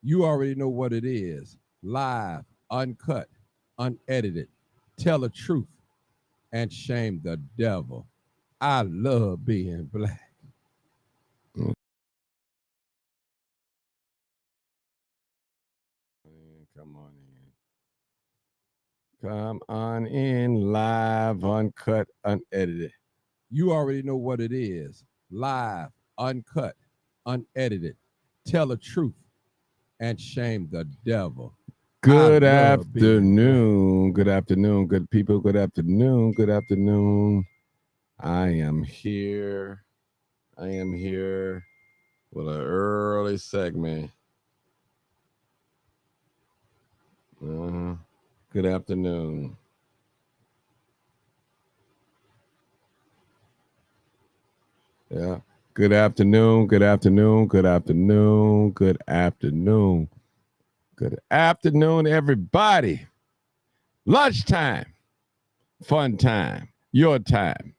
You already know what it is. Live, uncut, unedited. Tell the truth and shame the devil. I love being black. Come on in. Come on in. Live, uncut, unedited. You already know what it is. Live, uncut, unedited. Tell the truth and shame the devil. Good afternoon. Good afternoon, good people. Good afternoon. Good afternoon. I am here. I am here with an early segment. Good afternoon. Yeah. Good afternoon. Good afternoon. Good afternoon. Good afternoon. Good afternoon, everybody. Lunchtime. Fun time. Your time.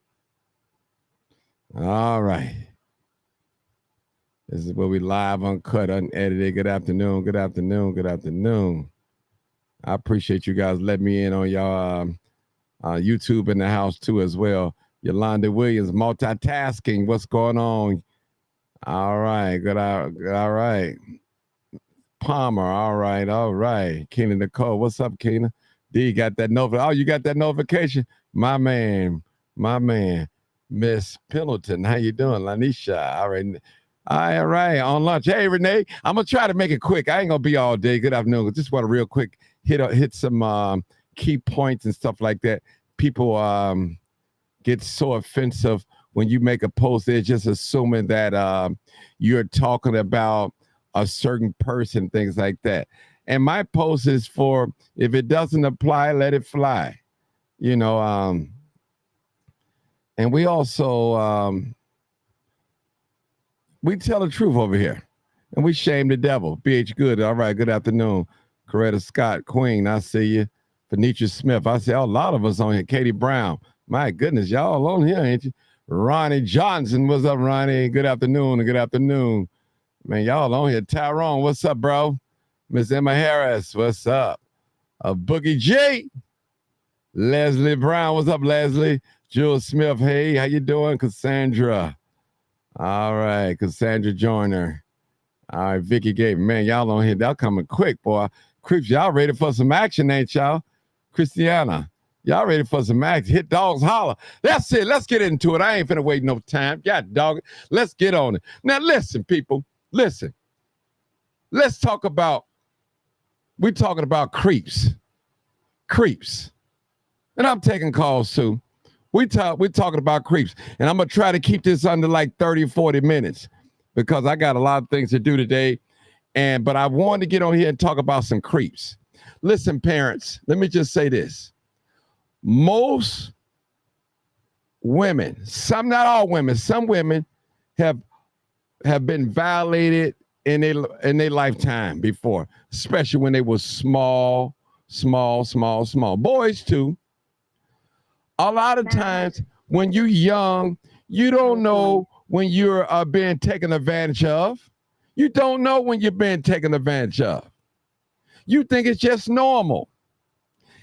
All right. This is where we live, uncut, unedited. Good afternoon. Good afternoon. Good afternoon. I appreciate you guys letting me in on y'all YouTube in the house too as well. Yolanda Williams, multitasking. What's going on? All right. Good. All right. Palmer. All right. All right. Keena Nicole. What's up, Keena? D got that notification. Oh, you got that notification? My man. My man. Miss Pendleton. How you doing? Lanisha. All right. All right. On lunch. Hey, Renee. I'm going to try to make it quick. I ain't going to be all day. Good afternoon. Just want to real quick hit some key points and stuff like that. People get so offensive when you make a post. They're just assuming that you're talking about a certain person, things like that. And my post is for, if it doesn't apply, let it fly. You know, and we also, we tell the truth over here. And we shame the devil. BH Good. All right, good afternoon. Coretta Scott, Queen, I see you. Venetia Smith, I see a lot of us on here. Katie Brown, my goodness, y'all on here, ain't you? Ronnie Johnson, what's up, Ronnie? Good afternoon and good afternoon. Man, y'all on here. Tyrone, what's up, bro? Miss Emma Harris, what's up? Boogie G. Leslie Brown, what's up, Leslie? Jules Smith, hey, how you doing? Cassandra. All right, Cassandra Joyner. All right, Vicky Gabe. Man, y'all on here. Y'all coming quick, boy. Creeps, y'all ready for some action, ain't y'all? Christiana, y'all ready for some action? Hit dogs holler. That's it. Let's get into it. I ain't finna wait no time. God dog it. Let's get on it. Now, listen, people. Listen. Let's talk about, we're talking about creeps. Creeps. And I'm taking calls too. We're talking about creeps. And I'm going to try to keep this under like 30, 40 minutes because I got a lot of things to do today. But I wanted to get on here and talk about some creeps. Listen, parents, let me just say this. Most women, some, not all women, some women have been violated in their lifetime before, especially when they were small. Boys too. A lot of times when you're young, you don't know when you're being taken advantage of. You don't know when you're being taken advantage of. You think it's just normal.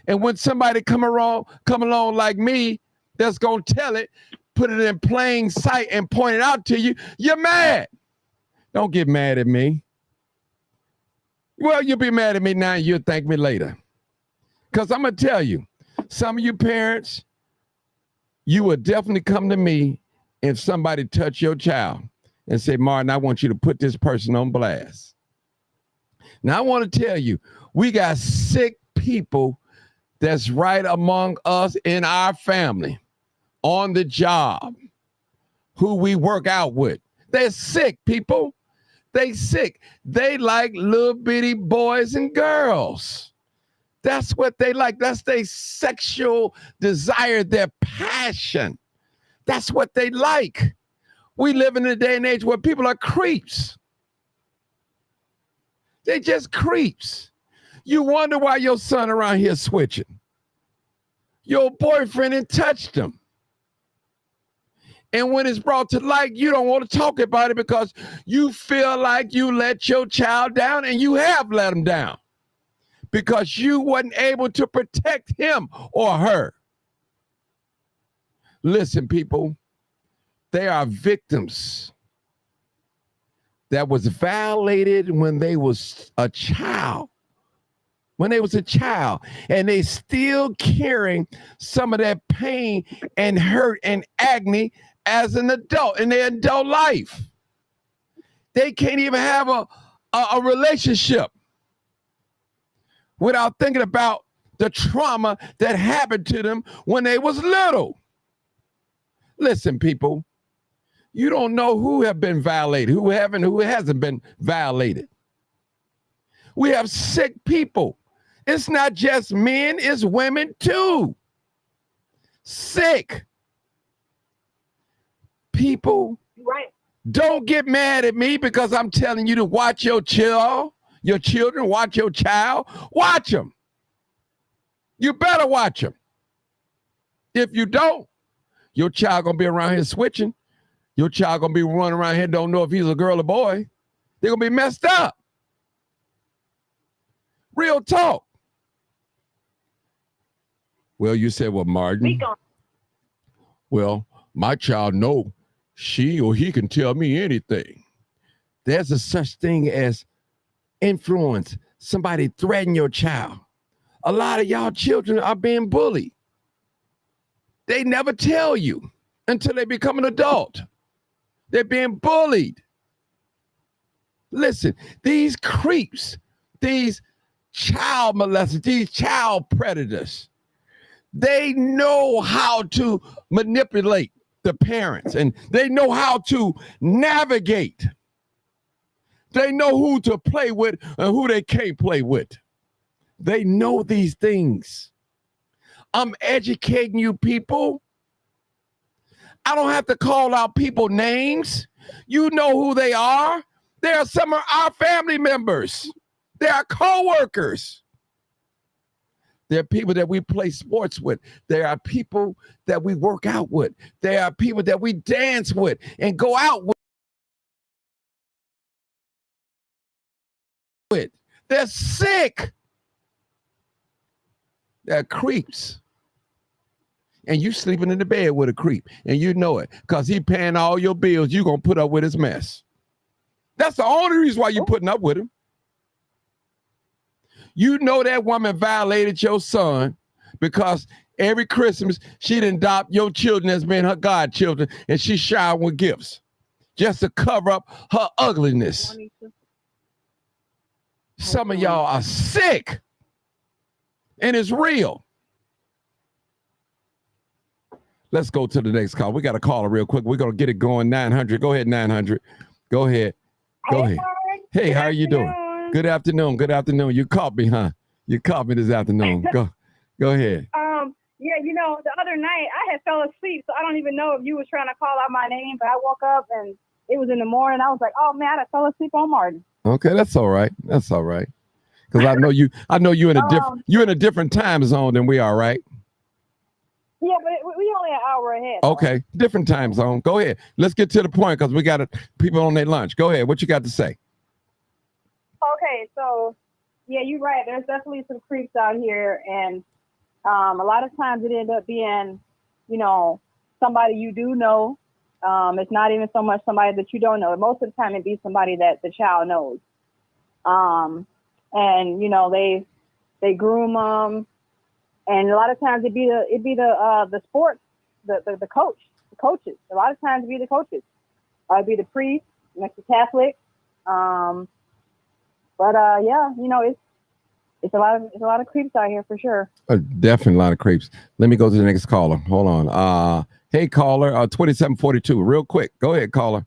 And when somebody come along like me, that's going to tell it, put it in plain sight and point it out to you, you're mad. Don't get mad at me. Well, you'll be mad at me now and you'll thank me later. Because I'm going to tell you, some of you parents, you will definitely come to me if somebody touch your child and say, Martin, I want you to put this person on blast. Now, I want to tell you, we got sick people that's right among us in our family, on the job, who we work out with. They're sick, people. They sick. They like little bitty boys and girls. That's what they like. That's their sexual desire, their passion. That's what they like. We live in a day and age where people are creeps. They just creeps. You wonder why your son around here switching. Your boyfriend had touched him. And when it's brought to light, you don't want to talk about it because you feel like you let your child down, and you have let him down because you wasn't able to protect him or her. Listen, people, they are victims that was violated when they was a child. And they still carrying some of that pain and hurt and agony as an adult in their adult life. They can't even have a relationship without thinking about the trauma that happened to them when they was little. Listen, people, you don't know who have been violated, who hasn't been violated. We have sick people. It's not just men, it's women too. Sick people. Right. Don't get mad at me because I'm telling you to watch your children, watch your child, watch them. You better watch them. If you don't, your child gonna be around here switching. Your child gonna be running around here, don't know if he's a girl or boy. They're gonna be messed up. Real talk. Well, you said, well, Martin. Well, my child know she or he can tell me anything. There's a such thing as influence. Somebody threaten your child. A lot of y'all children are being bullied. They never tell you until they become an adult. They're being bullied. Listen, these creeps, these child molesters, these child predators, they know how to manipulate the parents, and they know how to navigate. They know who to play with and who they can't play with. They know these things. I'm educating you people. I don't have to call out people names. You know who they are. They are some of our family members. They are co-workers. There are people that we play sports with. There are people that we work out with. There are people that we dance with and go out with. They're sick. They're creeps. And you sleeping in the bed with a creep, and you know it because he paying all your bills. You're going to put up with his mess. That's the only reason why you're putting up with him. You know that woman violated your son because every Christmas she didn't adopt your children as being her godchildren, and she showered with gifts just to cover up her ugliness. Some of y'all are sick, and it's real. Let's go to the next call. We got a caller real quick. We're going to get it going. 900. Go ahead, 900. Go ahead. Go ahead. Hey, how are you doing? Good afternoon. Good afternoon. You caught me, huh? You caught me this afternoon. Go ahead. Yeah, you know, the other night I had fell asleep, so I don't even know if you was trying to call out my name, but I woke up and it was in the morning. I was like, oh man, I fell asleep on Martin. Okay, that's all right. That's all right. Because I know you in a different time zone than we are, right? Yeah, but we only an hour ahead. Okay, different time zone. Go ahead. Let's get to the point because we got people on their lunch. Go ahead. What you got to say? Okay, so yeah, you're right. There's definitely some creeps out here, and a lot of times it ends up being, you know, somebody you do know. It's not even so much somebody that you don't know. Most of the time, it be somebody that the child knows. And you know, they groom them, and a lot of times it be the sports, the coaches. A lot of times it be the coaches. It'd be the priest, next to Catholic. But yeah, you know, it's a lot of creeps out here for sure. Definitely a lot of creeps. Let me go to the next caller. Hold on. Hey, caller, 2742. Real quick. Go ahead, caller.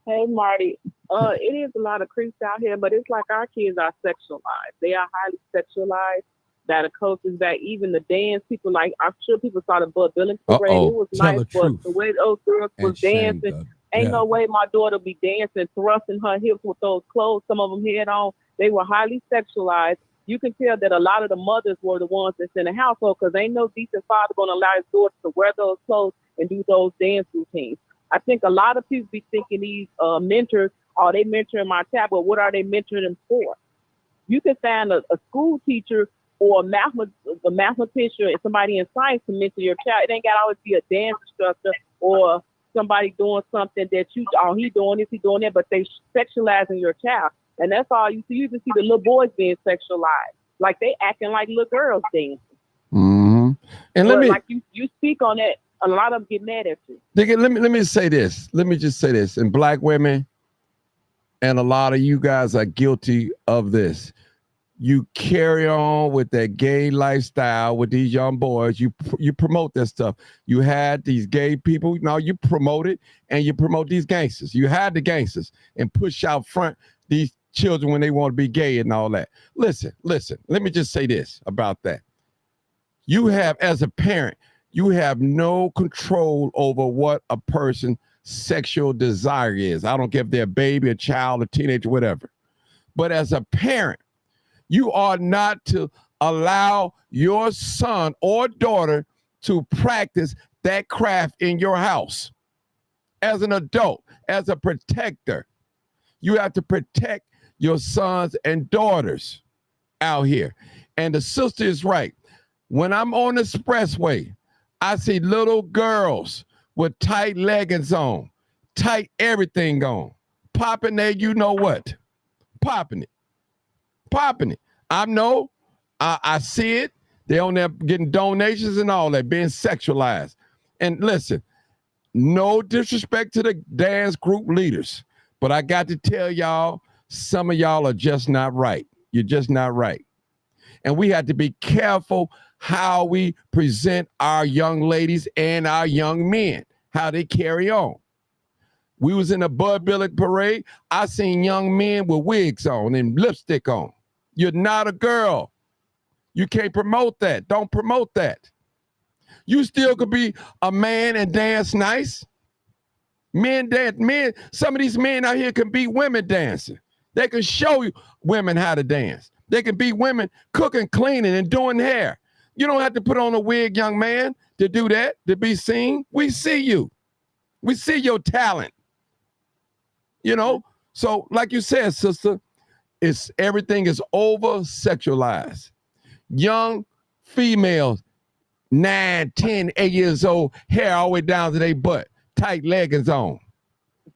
Hey, Marty. It is a lot of creeps out here, but it's like our kids are sexualized. They are highly sexualized. That the coaches, that even the dance people, like I'm sure people saw the Bud Billings parade. It was nice, but the way those girls was dancing, ain't no way my daughter be dancing, thrusting her hips with those clothes some of them had on. They were highly sexualized. You can tell that a lot of the mothers were the ones that's in the household because ain't no decent father going to allow his daughter to wear those clothes and do those dance routines. I think a lot of people be thinking these mentors, are they mentoring my child, but what are they mentoring them for? You can find a school teacher or a mathematician and somebody in science to mentor your child. It ain't got to always be a dance instructor or somebody doing something that he doing this, he doing that, but they sexualizing your child. And that's all you see. You can see the little boys being sexualized. Like they acting like little girls dancing. Mm-hmm. And like you speak on that, a lot of them get mad at you. Let me say this. Let me just say this. And black women and a lot of you guys are guilty of this. You carry on with that gay lifestyle with these young boys. You promote that stuff. You had these gay people. Now you promote it, and you promote these gangsters. You had the gangsters and push out front these children when they want to be gay and all that. Listen. Let me just say this about that. You have, as a parent, you have no control over what a person's sexual desire is. I don't care if they're a baby, a child, a teenager, whatever. But as a parent, you are not to allow your son or daughter to practice that craft in your house. As an adult, as a protector, you have to protect your sons and daughters out here. And the sister is right. When I'm on the expressway, I see little girls with tight leggings on, tight everything on, popping there, you know what? Popping it. I see it. They're on there getting donations and all that, being sexualized. And listen, no disrespect to the dance group leaders, but I got to tell y'all, some of y'all are just not right. You're just not right. And we have to be careful how we present our young ladies and our young men, how they carry on. We was in a Bud Billick parade. I seen young men with wigs on and lipstick on. You're not a girl. You can't promote that. Don't promote that. You still could be a man and dance nice. Men dance. Some of these men out here can be women dancing. They can show you women how to dance. They can be women cooking, cleaning, and doing hair. You don't have to put on a wig, young man, to do that, to be seen. We see you. We see your talent. You know? So, like you said, sister, everything is over sexualized. Young females, 9, 10, 8 years old, hair all the way down to their butt, tight leggings on.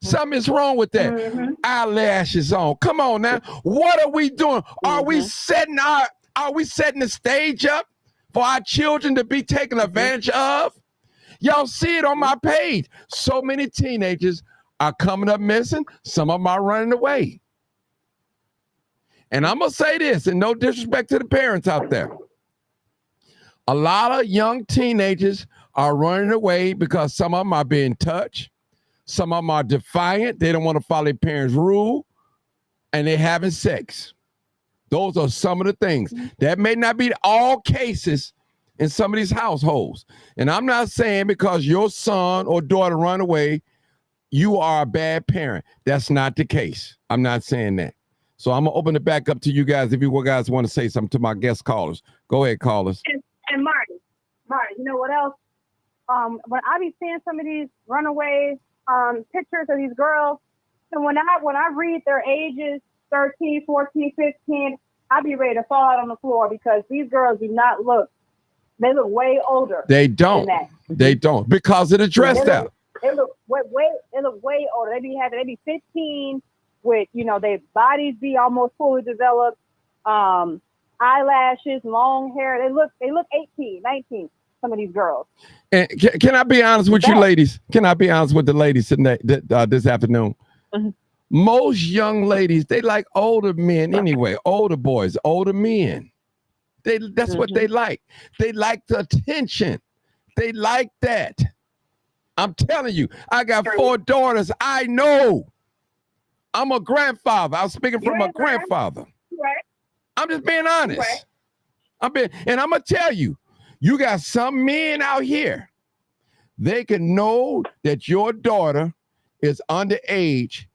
Something is wrong with that. Mm-hmm. Eyelashes on. Come on now. What are we doing? Are we setting the stage up for our children to be taken advantage of? Y'all see it on my page. So many teenagers are coming up missing. Some of them are running away. And I'm going to say this, and no disrespect to the parents out there. A lot of young teenagers are running away because some of them are being touched. Some of them are defiant. They don't want to follow their parents' rule, and they're having sex. Those are some of the things. That may not be all cases in some of these households. And I'm not saying because your son or daughter run away, you are a bad parent. That's not the case. I'm not saying that. So I'm going to open it back up to you guys if you guys want to say something to my guest callers. Go ahead, callers. And Marty, you know what else? When I be seeing some of these runaways, pictures of these girls, and when I read their ages, 13, 14, 15, I be ready to fall out on the floor because these girls do not look, they look way older. They don't. They don't because of the dressed out. They look way older. They be 15 with, their bodies be almost fully developed, eyelashes, long hair. They look 18, 19. Some of these girls. And can I be honest with you ladies? Can I be honest with the ladies today, this afternoon? Mm-hmm. Most young ladies, they like older men anyway, older boys, older men. That's what they like. They like the attention. They like that. I'm telling you, I got 4 daughters. I know. I'm a grandfather. I'm speaking from a grandfather. Right. I'm just being honest. Right. And I'm going to tell you, you got some men out here. They can know that your daughter is underage,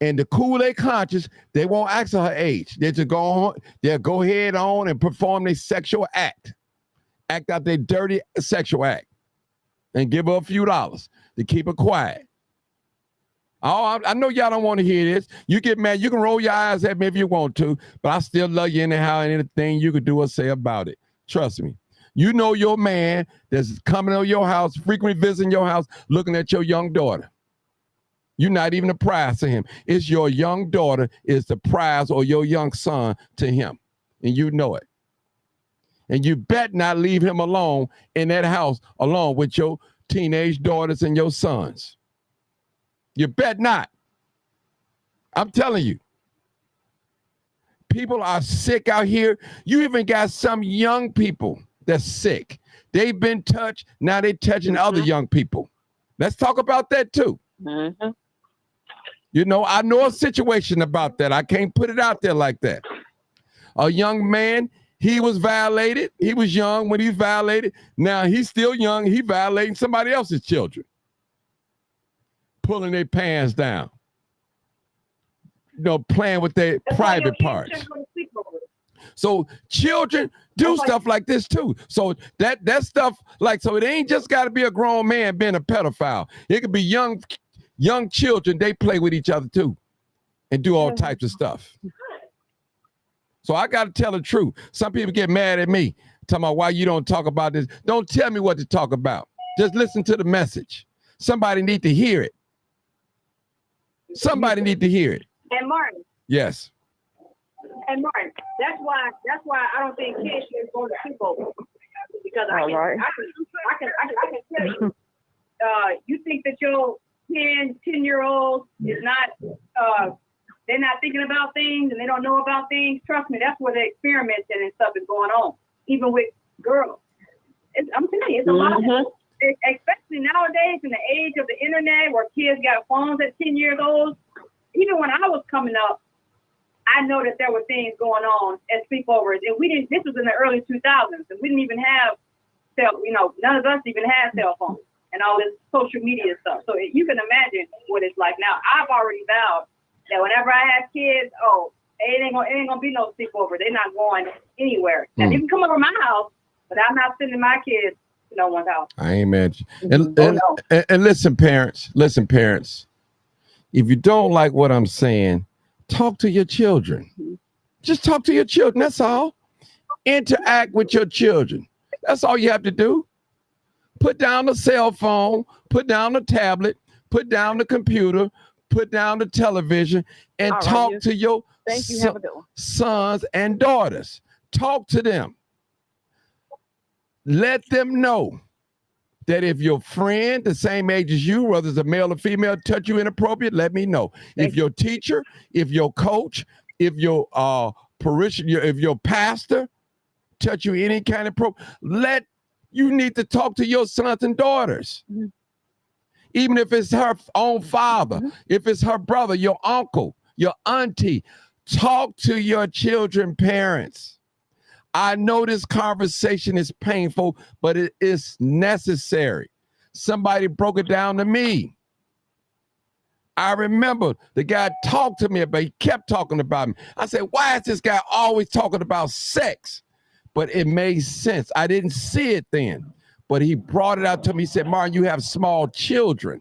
and to cool their conscience, they won't ask her age. They just they'll go ahead on and perform their sexual act out their dirty sexual act, and give her a few dollars to keep her quiet. Oh, I know y'all don't want to hear this. You get mad. You can roll your eyes at me if you want to, but I still love you anyhow and anything you could do or say about it. Trust me. You know your man that's coming to your house, frequently visiting your house, looking at your young daughter. You're not even a prize to him. It's your young daughter is the prize or your young son to him. And you know it. And you bet not leave him alone in that house along with your teenage daughters and your sons. You bet not. I'm telling you. People are sick out here. You even got some young people that's sick. They've been touched. Now they're touching other young people. Let's talk about that too. Mm-hmm. You know, I know a situation about that. I can't put it out there like that. A young man, he was violated. He was young when he was violated. Now he's still young. He violating somebody else's children. Pulling their pants down. You know, playing with their private parts. So children do stuff like this too. So that stuff, like, so it ain't just got to be a grown man being a pedophile. It could be young children. They play with each other too and do all types of stuff. So I got to tell the truth. Some people get mad at me, talking about why you don't talk about this. Don't tell me what to talk about. Just listen to the message. Somebody need to hear it. Somebody need to hear it. And Martin. Yes. And Martin, that's why I don't think kids should go to sleepover. Because I can tell you, you think that your 10-year-old is not they're not thinking about things and they don't know about things. Trust me, that's where the experimenting and stuff is going on, even with girls. I'm telling you, it's a lot of it, especially nowadays in the age of the internet where kids got phones at 10 years old. Even when I was coming up, I know that there were things going on at sleepovers, and this was in the early 2000s, and we didn't even have none of us even had cell phones and all this social media stuff. So you can imagine what it's like now. I've already vowed that whenever I have kids, it ain't gonna be no sleepover. They're not going anywhere. Now you can come over my house, but I'm not sending my kids to no one's house. I ain't mad at you. And listen, parents. If you don't like what I'm saying, talk to your children. Just talk to your children. That's all. Interact with your children. That's all you have to do. Put down the cell phone, put down the tablet, put down the computer, put down the television, and talk to your sons and daughters. Talk to them. Let them know that if your friend, the same age as you, whether it's a male or female, touch you inappropriate, let me know. If your teacher, if your coach, if your parishioner, if your pastor touch you any kind of you need to talk to your sons and daughters. Even if it's her own father, if it's her brother, your uncle, your auntie, talk to your children, parents. I know this conversation is painful, but it is necessary. Somebody broke it down to me. I remember the guy talked to me he kept talking about me. I said, why is this guy always talking about sex? But it made sense. I didn't see it then, but he brought it out to me. He said, Martin, you have small children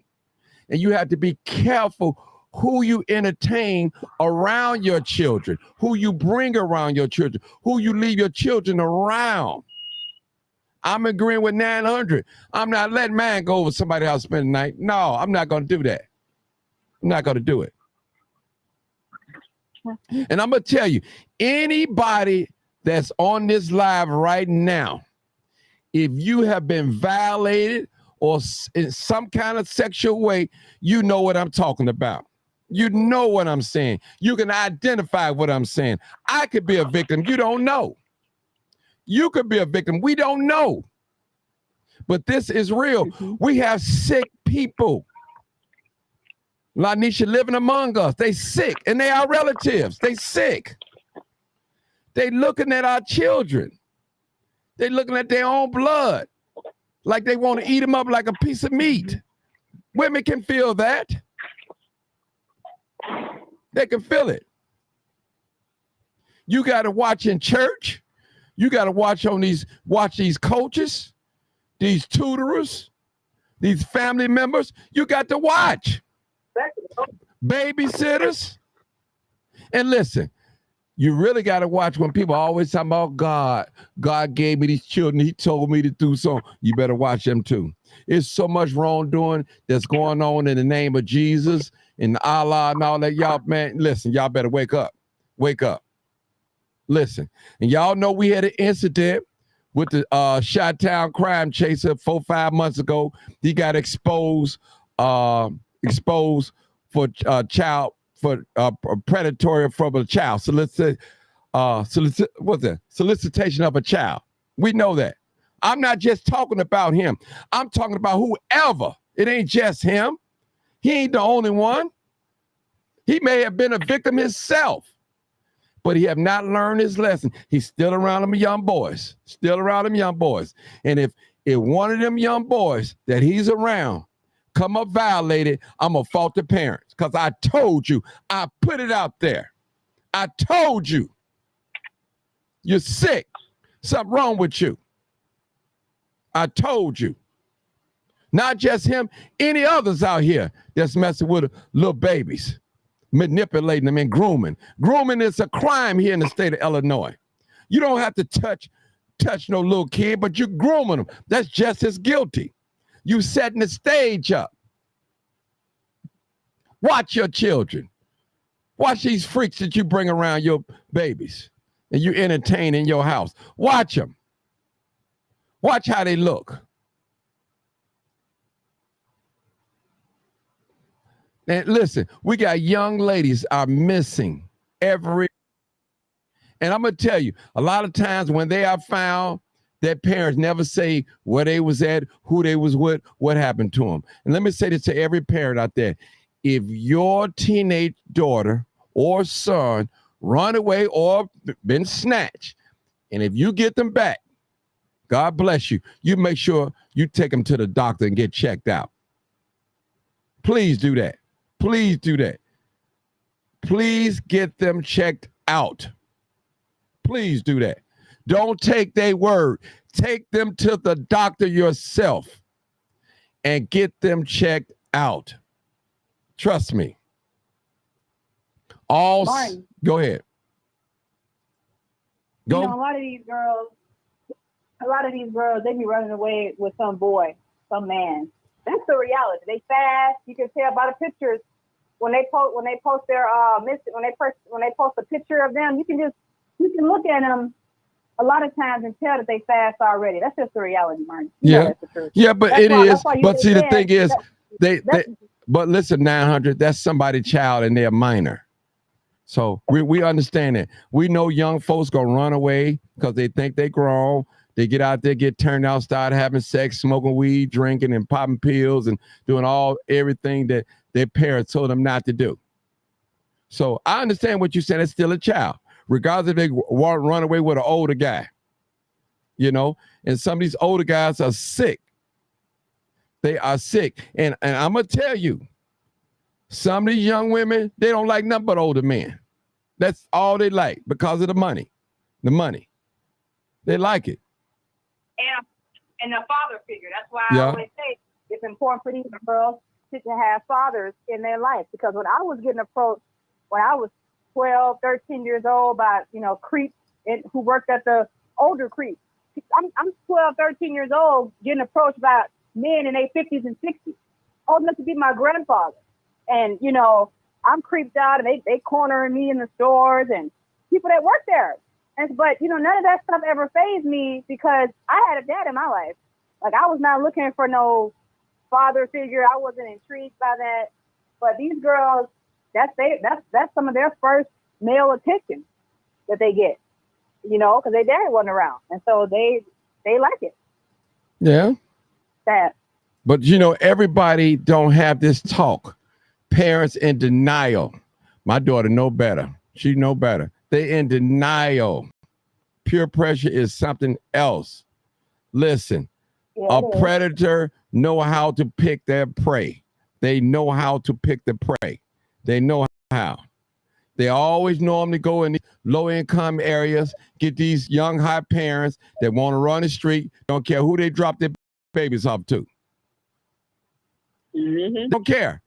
and you have to be careful who you entertain around your children, who you bring around your children, who you leave your children around. I'm agreeing with 900. I'm not letting mine go over somebody's house spend the night. No, I'm not going to do that. I'm not going to do it. And I'm going to tell you, anybody that's on this live right now, if you have been violated or in some kind of sexual way, you know what I'm talking about. You know what I'm saying. You can identify what I'm saying. I could be a victim. You don't know. You could be a victim. We don't know. But this is real. We have sick people. Lanisha living among us. They sick and they are relatives. They sick. They looking at our children. They looking at their own blood like they want to eat them up like a piece of meat. Women can feel that. They can feel it. You got to watch in church. You got to watch these coaches, these tutors, these family members. You got to watch. babysitters. And listen, you really got to watch when people always talk about God. God gave me these children. He told me to do so. You better watch them too. It's so much wrongdoing that's going on in the name of Jesus and Allah and all that. Y'all, man, listen, y'all better wake up. Wake up. Listen. And y'all know we had an incident with the Chi-Town crime chaser 4-5 months ago. He got exposed for child for predatory from a child. Solicitation of a child. We know that. I'm not just talking about him. I'm talking about whoever. It ain't just him. He ain't the only one. He may have been a victim himself, but he have not learned his lesson. He's still around them young boys. Still around them young boys. And if one of them young boys that he's around come up violated, I'm going to fault the parents. Because I told you. I put it out there. I told you. You're sick. Something wrong with you. I told you. Not just him, any others out here that's messing with little babies, manipulating them and grooming. Grooming is a crime here in the state of Illinois. You don't have to touch no little kid, but you're grooming them. That's just as guilty. You setting the stage up. Watch your children. Watch these freaks that you bring around your babies and you entertain in your house. Watch them. Watch how they look. And listen, we got young ladies are missing every. And I'm going to tell you, a lot of times when they are found, their parents never say where they was at, who they was with, what happened to them. And let me say this to every parent out there. If your teenage daughter or son run away or been snatched, and if you get them back, God bless you, you make sure you take them to the doctor and get checked out. Please do that. Please do that. Please get them checked out. Please do that. Don't take their word. Take them to the doctor yourself and get them checked out. Trust me. Martin, Go ahead. Go. You know, a lot of these girls, they be running away with some boy, some man. That's the reality. They fast. You can tell by the pictures when they post their when they post a picture of them. You can look at them a lot of times and tell that they fast already. That's just the reality, Martin. That's the truth. Yeah, but but see, the thing is, but listen, 900. That's somebody's child and they're minor. So we understand that. We know young folks gonna run away because they think they grown. They get out there, get turned out, start having sex, smoking weed, drinking, and popping pills, and doing everything that their parents told them not to do. So I understand what you're saying. It's still a child, regardless if they want to run away with an older guy. You know, and some of these older guys are sick. They are sick, and I'm gonna tell you, some of these young women, they don't like nothing but older men. That's all they like because of the money. The money. They like it. And the father figure. That's why I always say it's important for these girls to have fathers in their life. Because when I was getting approached, when I was 12, 13 years old by, creeps who worked at the older creeps. I'm 12, 13 years old getting approached by men in their 50s and 60s, old enough to be my grandfather. And, I'm creeped out and they cornering me in the stores and people that work there. But none of that stuff ever fazed me because I had a dad in my life. Like, I was not looking for no father figure. I wasn't intrigued by that. But these girls, that's some of their first male attention that they get, because their dad wasn't around. And so they like it. Yeah. That. But, everybody don't have this talk. Parents in denial. My daughter know better. She know better. They in denial. Peer pressure is something else. Listen, a predator know how to pick their prey. They know how to pick the prey. They know how. They always normally go in the low-income areas, get these young, hot parents that want to run the street, don't care who they drop their babies off to. Mm-hmm. Don't care.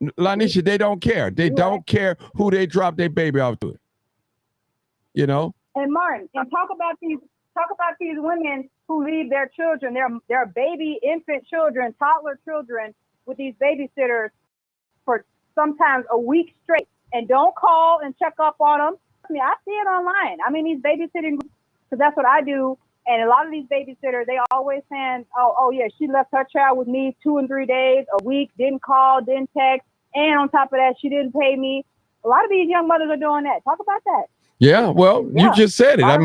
Lanisha, they don't care. They don't care who they drop their baby off to. You know? And Martin, and talk about these women who leave their children, their baby infant children, toddler children with these babysitters for sometimes a week straight and don't call and check up on them. I mean, I see it online. I mean, these babysitting, because that's what I do. And a lot of these babysitters, they always saying, oh yeah, she left her child with me 2 and 3 days, a week, didn't call, didn't text. And on top of that, she didn't pay me. A lot of these young mothers are doing that. Talk about that. Yeah, well, you just said it. I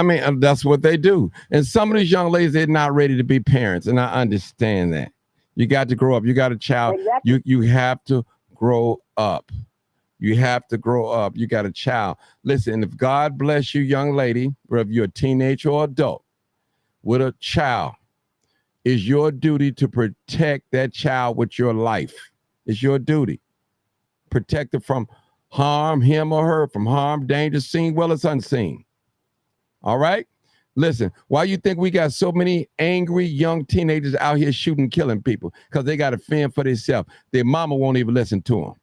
mean, that's what they do. And some of these young ladies, they're not ready to be parents, and I understand that. You got to grow up. You got a child. Exactly. You have to grow up. You have to grow up. You got a child. Listen, if God bless you, young lady, whether you're a teenager or adult, with a child, it's your duty to protect that child with your life. It's your duty. Protect it from harm, him or her, from harm, danger, seen well as unseen. All right? Listen, why you think we got so many angry young teenagers out here shooting, killing people? Because they got to fend for themselves. Their mama won't even listen to them.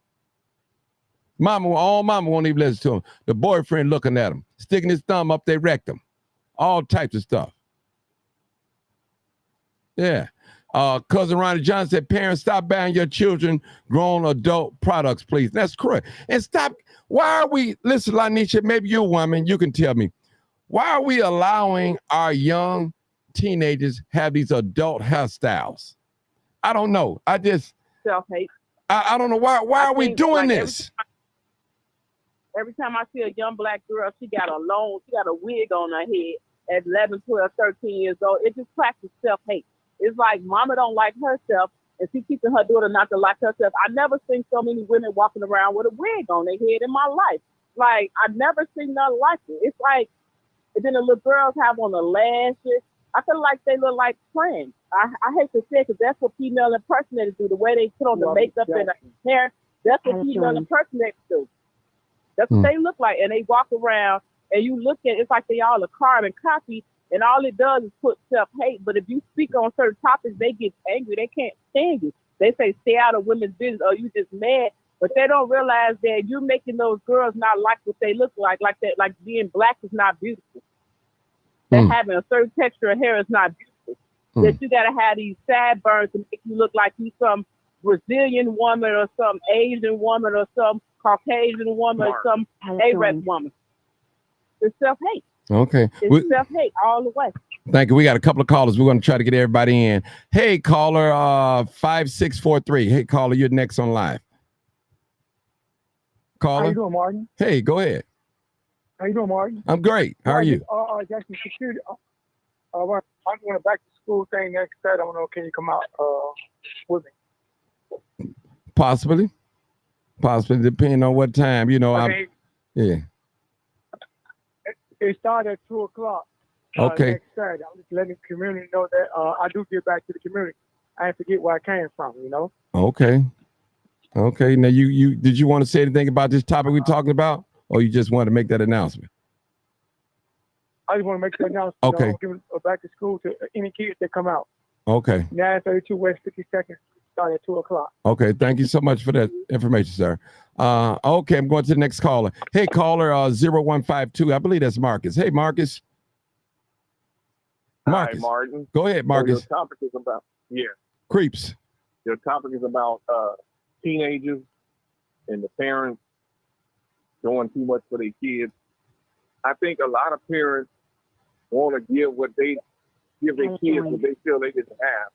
Mama won't even listen to them. The boyfriend looking at them, sticking his thumb up their rectum. All types of stuff. Yeah. Cousin Ronnie John said, parents, stop buying your children grown adult products, please. That's correct. And stop. Why are we, listen, Lanisha, maybe you're a woman, you can tell me. Why are we allowing our young teenagers have these adult hairstyles? I don't know. I just self-hate. I don't know why are we doing this? Every time I see a young black girl, she got a wig on her head at 11, 12, 13 years old. It just practices self-hate. It's like mama don't like herself, and she teaching her daughter not to like herself. I never seen so many women walking around with a wig on their head in my life. Like, I never seen nothing like it. It's like, and then the little girls have on the lashes. I feel like they look like friends. I hate to say it because that's what female impersonators do. The way they put on the makeup and the hair, that's what female impersonators do. That's what they look like. And they walk around and you look at it, it's like they all a carbon copy. And all it does is put self-hate. But if you speak on certain topics, they get angry. They can't stand you. They say, stay out of women's business, or you just mad. But they don't realize that you're making those girls not like what they look like that, like being black is not beautiful. That having a certain texture of hair is not beautiful. That you got to have these sideburns to make you look like you some Brazilian woman or some Asian woman or some Caucasian woman or some Arab woman. It's self-hate. Okay. It's self-hate all the way. Thank you. We got a couple of callers. We're going to try to get everybody in. Hey, caller 5643. Hey, caller, you're next on live. Caller. How you doing, Martin? Hey, go ahead. How you doing, Martin? I'm great. How are you? That's the security. I'm going to back to school thing next Saturday. I don't know. Can you come out with me? Possibly, depending on what time. You know, okay. Yeah. It started at 2:00. Okay. Next Saturday. I'm just letting the community know that I do get back to the community. I ain't forget where I came from. You know. Okay. Now, you did you want to say anything about this topic we're talking about, or you just want to make that announcement? I just want to make that announcement. Okay. You know, give back to school to any kids that come out. Okay. 932 West 52nd. Start at 2:00. Okay. Thank you so much for that information, sir. Okay, I'm going to the next caller. Hey, caller 0152. I believe that's Marcus. Hey, Marcus. Hi, Martin. Go ahead, Marcus. So your topic is about creeps. Your topic is about teenagers and the parents doing too much for their kids. I think a lot of parents want to give their kids what they feel they didn't have.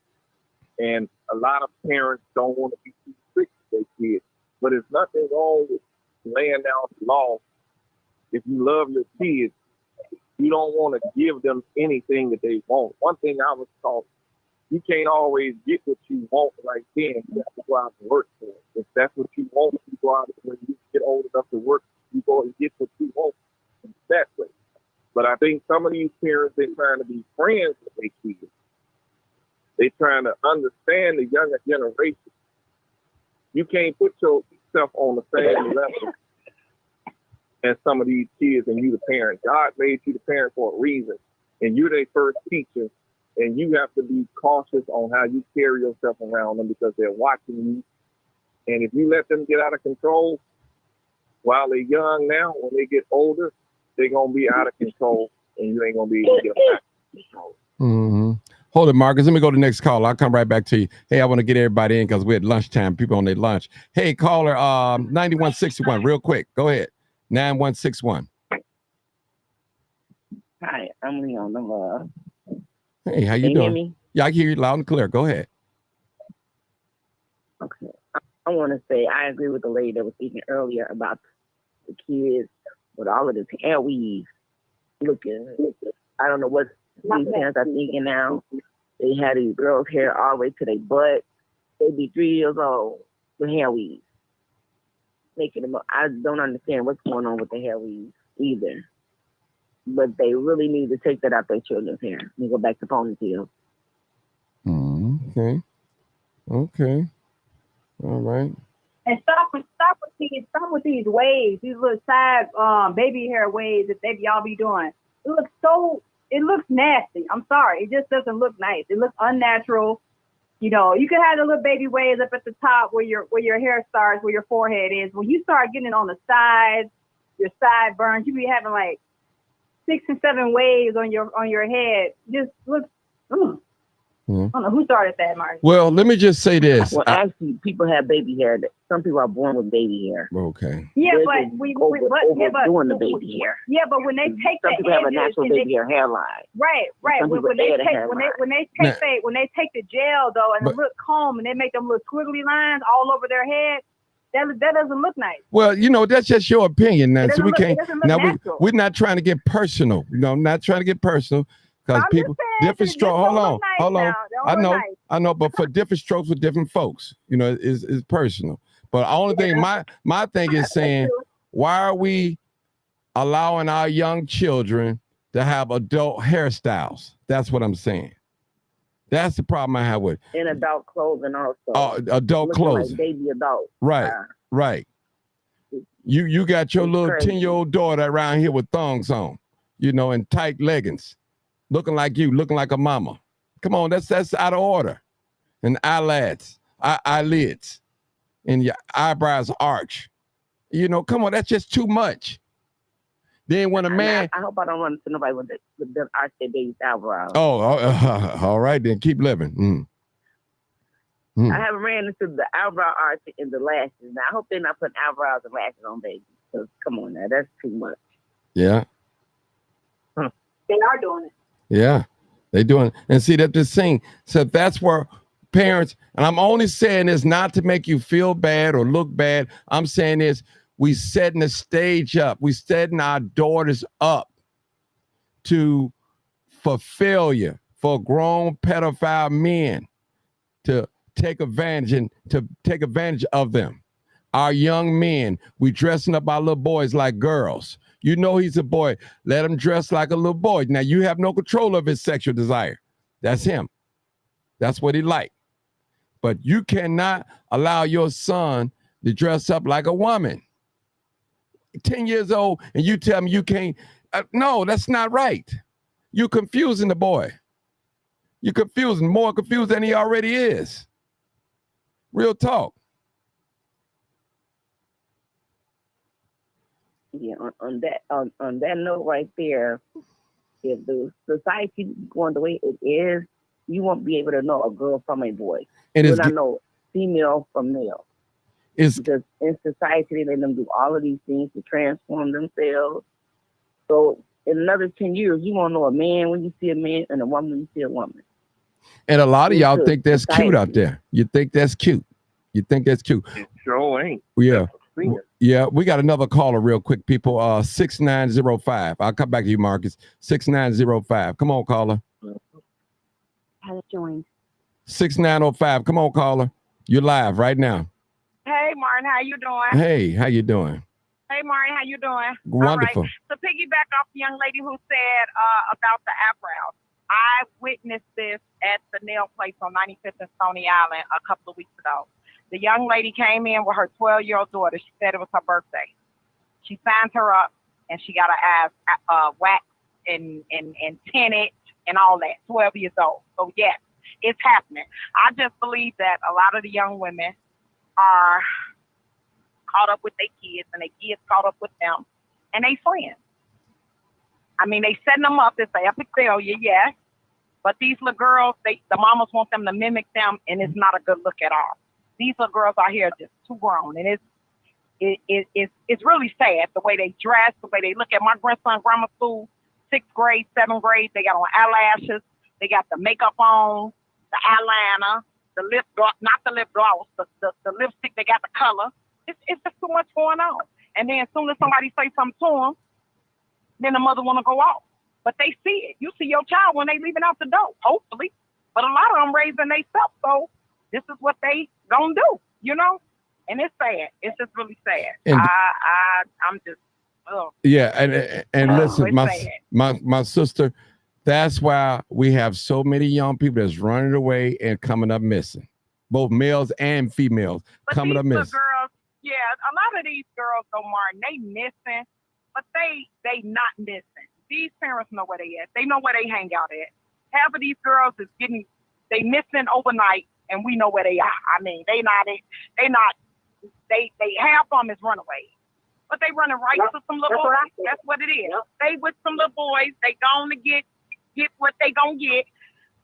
And a lot of parents don't want to be too strict with their kids. But there's nothing wrong with laying down the law. If you love your kids, you don't want to give them anything that they want. One thing I was taught, you can't always get what you want right then. You have to go out and work for it. If that's what you want, you go out when you get old enough to work, you go and get what you want that way. But I think some of these parents, they're trying to be friends with their kids. They're trying to understand the younger generation. You can't put yourself on the same level as some of these kids and you the parent. God made you the parent for a reason. And you're their first teacher. And you have to be cautious on how you carry yourself around them because they're watching you. And if you let them get out of control while they're young now, when they get older, they're going to be out of control and you ain't going to be able to get them back to control. Mm-hmm. Hold it, Marcus. Let me go to the next call. I'll come right back to you. Hey, I want to get everybody in because we're at lunchtime. People on their lunch. Hey, caller, 9161, real quick. Go ahead. 9161. Hi, I'm Leon. Hey, how you Can you hear doing? me? Yeah, I can hear you loud and clear. Go ahead. Okay. I want to say I agree with the lady that was speaking earlier about the kids with all of this hair weave looking. I don't know what these parents are thinking now. They had these girls' hair all the way to their butt. They be 3 years old with hair weave. Making them. I don't understand what's going on with the hair weave either. But they really need to take that out their children's hair and go back to ponytails. Okay. Okay. All right. And stop with these waves, these little side baby hair waves that y'all be doing. It looks nasty. I'm sorry. It just doesn't look nice. It looks unnatural. You know, you can have the little baby waves up at the top where your hair starts, where your forehead is. When you start getting it on the sides, your sideburns, you be having like 6 and 7 waves on your head. Just looks. Yeah. I don't know who started that, Marty. Well, let me just say this. Well, actually, people have baby hair. Some people are born with baby hair. Okay. Yeah, They're but just we overdoing the baby hair. Yeah, but when they take Some the people have a edges natural and baby hairline. Right. Some When people they add a take hairline. when they take the gel though and the little comb and they make them little squiggly lines all over their head, that doesn't look nice. Well, you know, that's just your opinion now. So we can't. Now natural. we're not trying to get personal. You know, I'm not trying to get personal because people different strokes. Hold on. I know, but for different strokes with different folks, you know, is personal. But the only thing my thing is saying, why are we allowing our young children to have adult hairstyles? That's what I'm saying. That's the problem I have with it. And adult clothing also. Adult clothing. Like baby adult. Right. Right. You got your little 10-year-old daughter around here with thongs on, you know, and tight leggings, looking like you, looking like a mama. Come on, that's out of order. And eyelids, and your eyebrows arch. You know, come on, that's just too much. Then when a man, I hope I don't run into nobody with them arch their baby's eyebrows. All right, then keep living. I haven't ran into the eyebrow arch and the lashes. Now I hope they're not putting eyebrows and lashes on babies. Because come on now, that's too much. Yeah. They are doing it. Yeah, they doing it. And see that this thing. So that's where parents, and I'm only saying this not to make you feel bad or look bad. I'm saying this, we setting the stage up. We setting our daughters up for failure, for grown pedophile men to take advantage of them. Our young men, we dressing up our little boys like girls. You know he's a boy. Let him dress like a little boy. Now you have no control of his sexual desire. That's him. That's what he like. But you cannot allow your son to dress up like a woman. 10 years old, and you tell me you can't. No, that's not right. You're confusing the boy. You're confusing, more confused than he already is. Real talk. Yeah, on that note right there, if the society going the way it is, you won't be able to know a girl from a boy. You will not know female from male. Because in society, they let them do all of these things to transform themselves. So in another 10 years, you won't know a man when you see a man and a woman when you see a woman. And a lot of y'all think that's cute out there. You think that's cute. It sure ain't. Yeah. Yeah, we got another caller real quick, people. 6905. I'll come back to you, Marcus. 6905. Come on, caller. How joined? 6905. Come on, caller. You're live right now. Hey, Martin, how you doing? Hey, how you doing? Hey, Martin, how you doing? Wonderful. All right. So piggyback off the young lady who said about the eyebrows. I witnessed this at the nail place on 95th and Stony Island a couple of weeks ago. The young lady came in with her 12-year-old daughter. She said it was her birthday. She signed her up, and she got her eyes waxed and tinted and all that, 12 years old. So, yes, it's happening. I just believe that a lot of the young women are caught up with their kids and their kids caught up with them and they friends. I mean, they setting them up. It's an epic failure, yes. But these little girls, the mamas want them to mimic them, and it's not a good look at all. These little girls out here are just too grown, and it's really sad the way they dress, the way they look at my grandson grammar school, 6th grade, 7th grade. They got on eyelashes, they got the makeup on, the eyeliner, the lip gloss, not the lip gloss, the lipstick. They got the color. It's just too much going on. And then as soon as somebody say something to them, then the mother want to go off. But they see it. You see your child when they leaving out the door, hopefully. But a lot of them raising themselves, so this is what they gonna do, you know? And it's sad. It's just really sad. And I'm just, ugh. Yeah, and listen, it's my sister, that's why we have so many young people that's running away and coming up missing, both males and females coming up missing. Girls, yeah, a lot of these girls, though, Martin, they missing, but they not missing. These parents know where they at. They know where they hang out at. Half of these girls is they missing overnight, and we know where they are. I mean, they half of them is runaways. But they running right to some little boys. That's what it is. They with some little boys. They going to get what they gonna get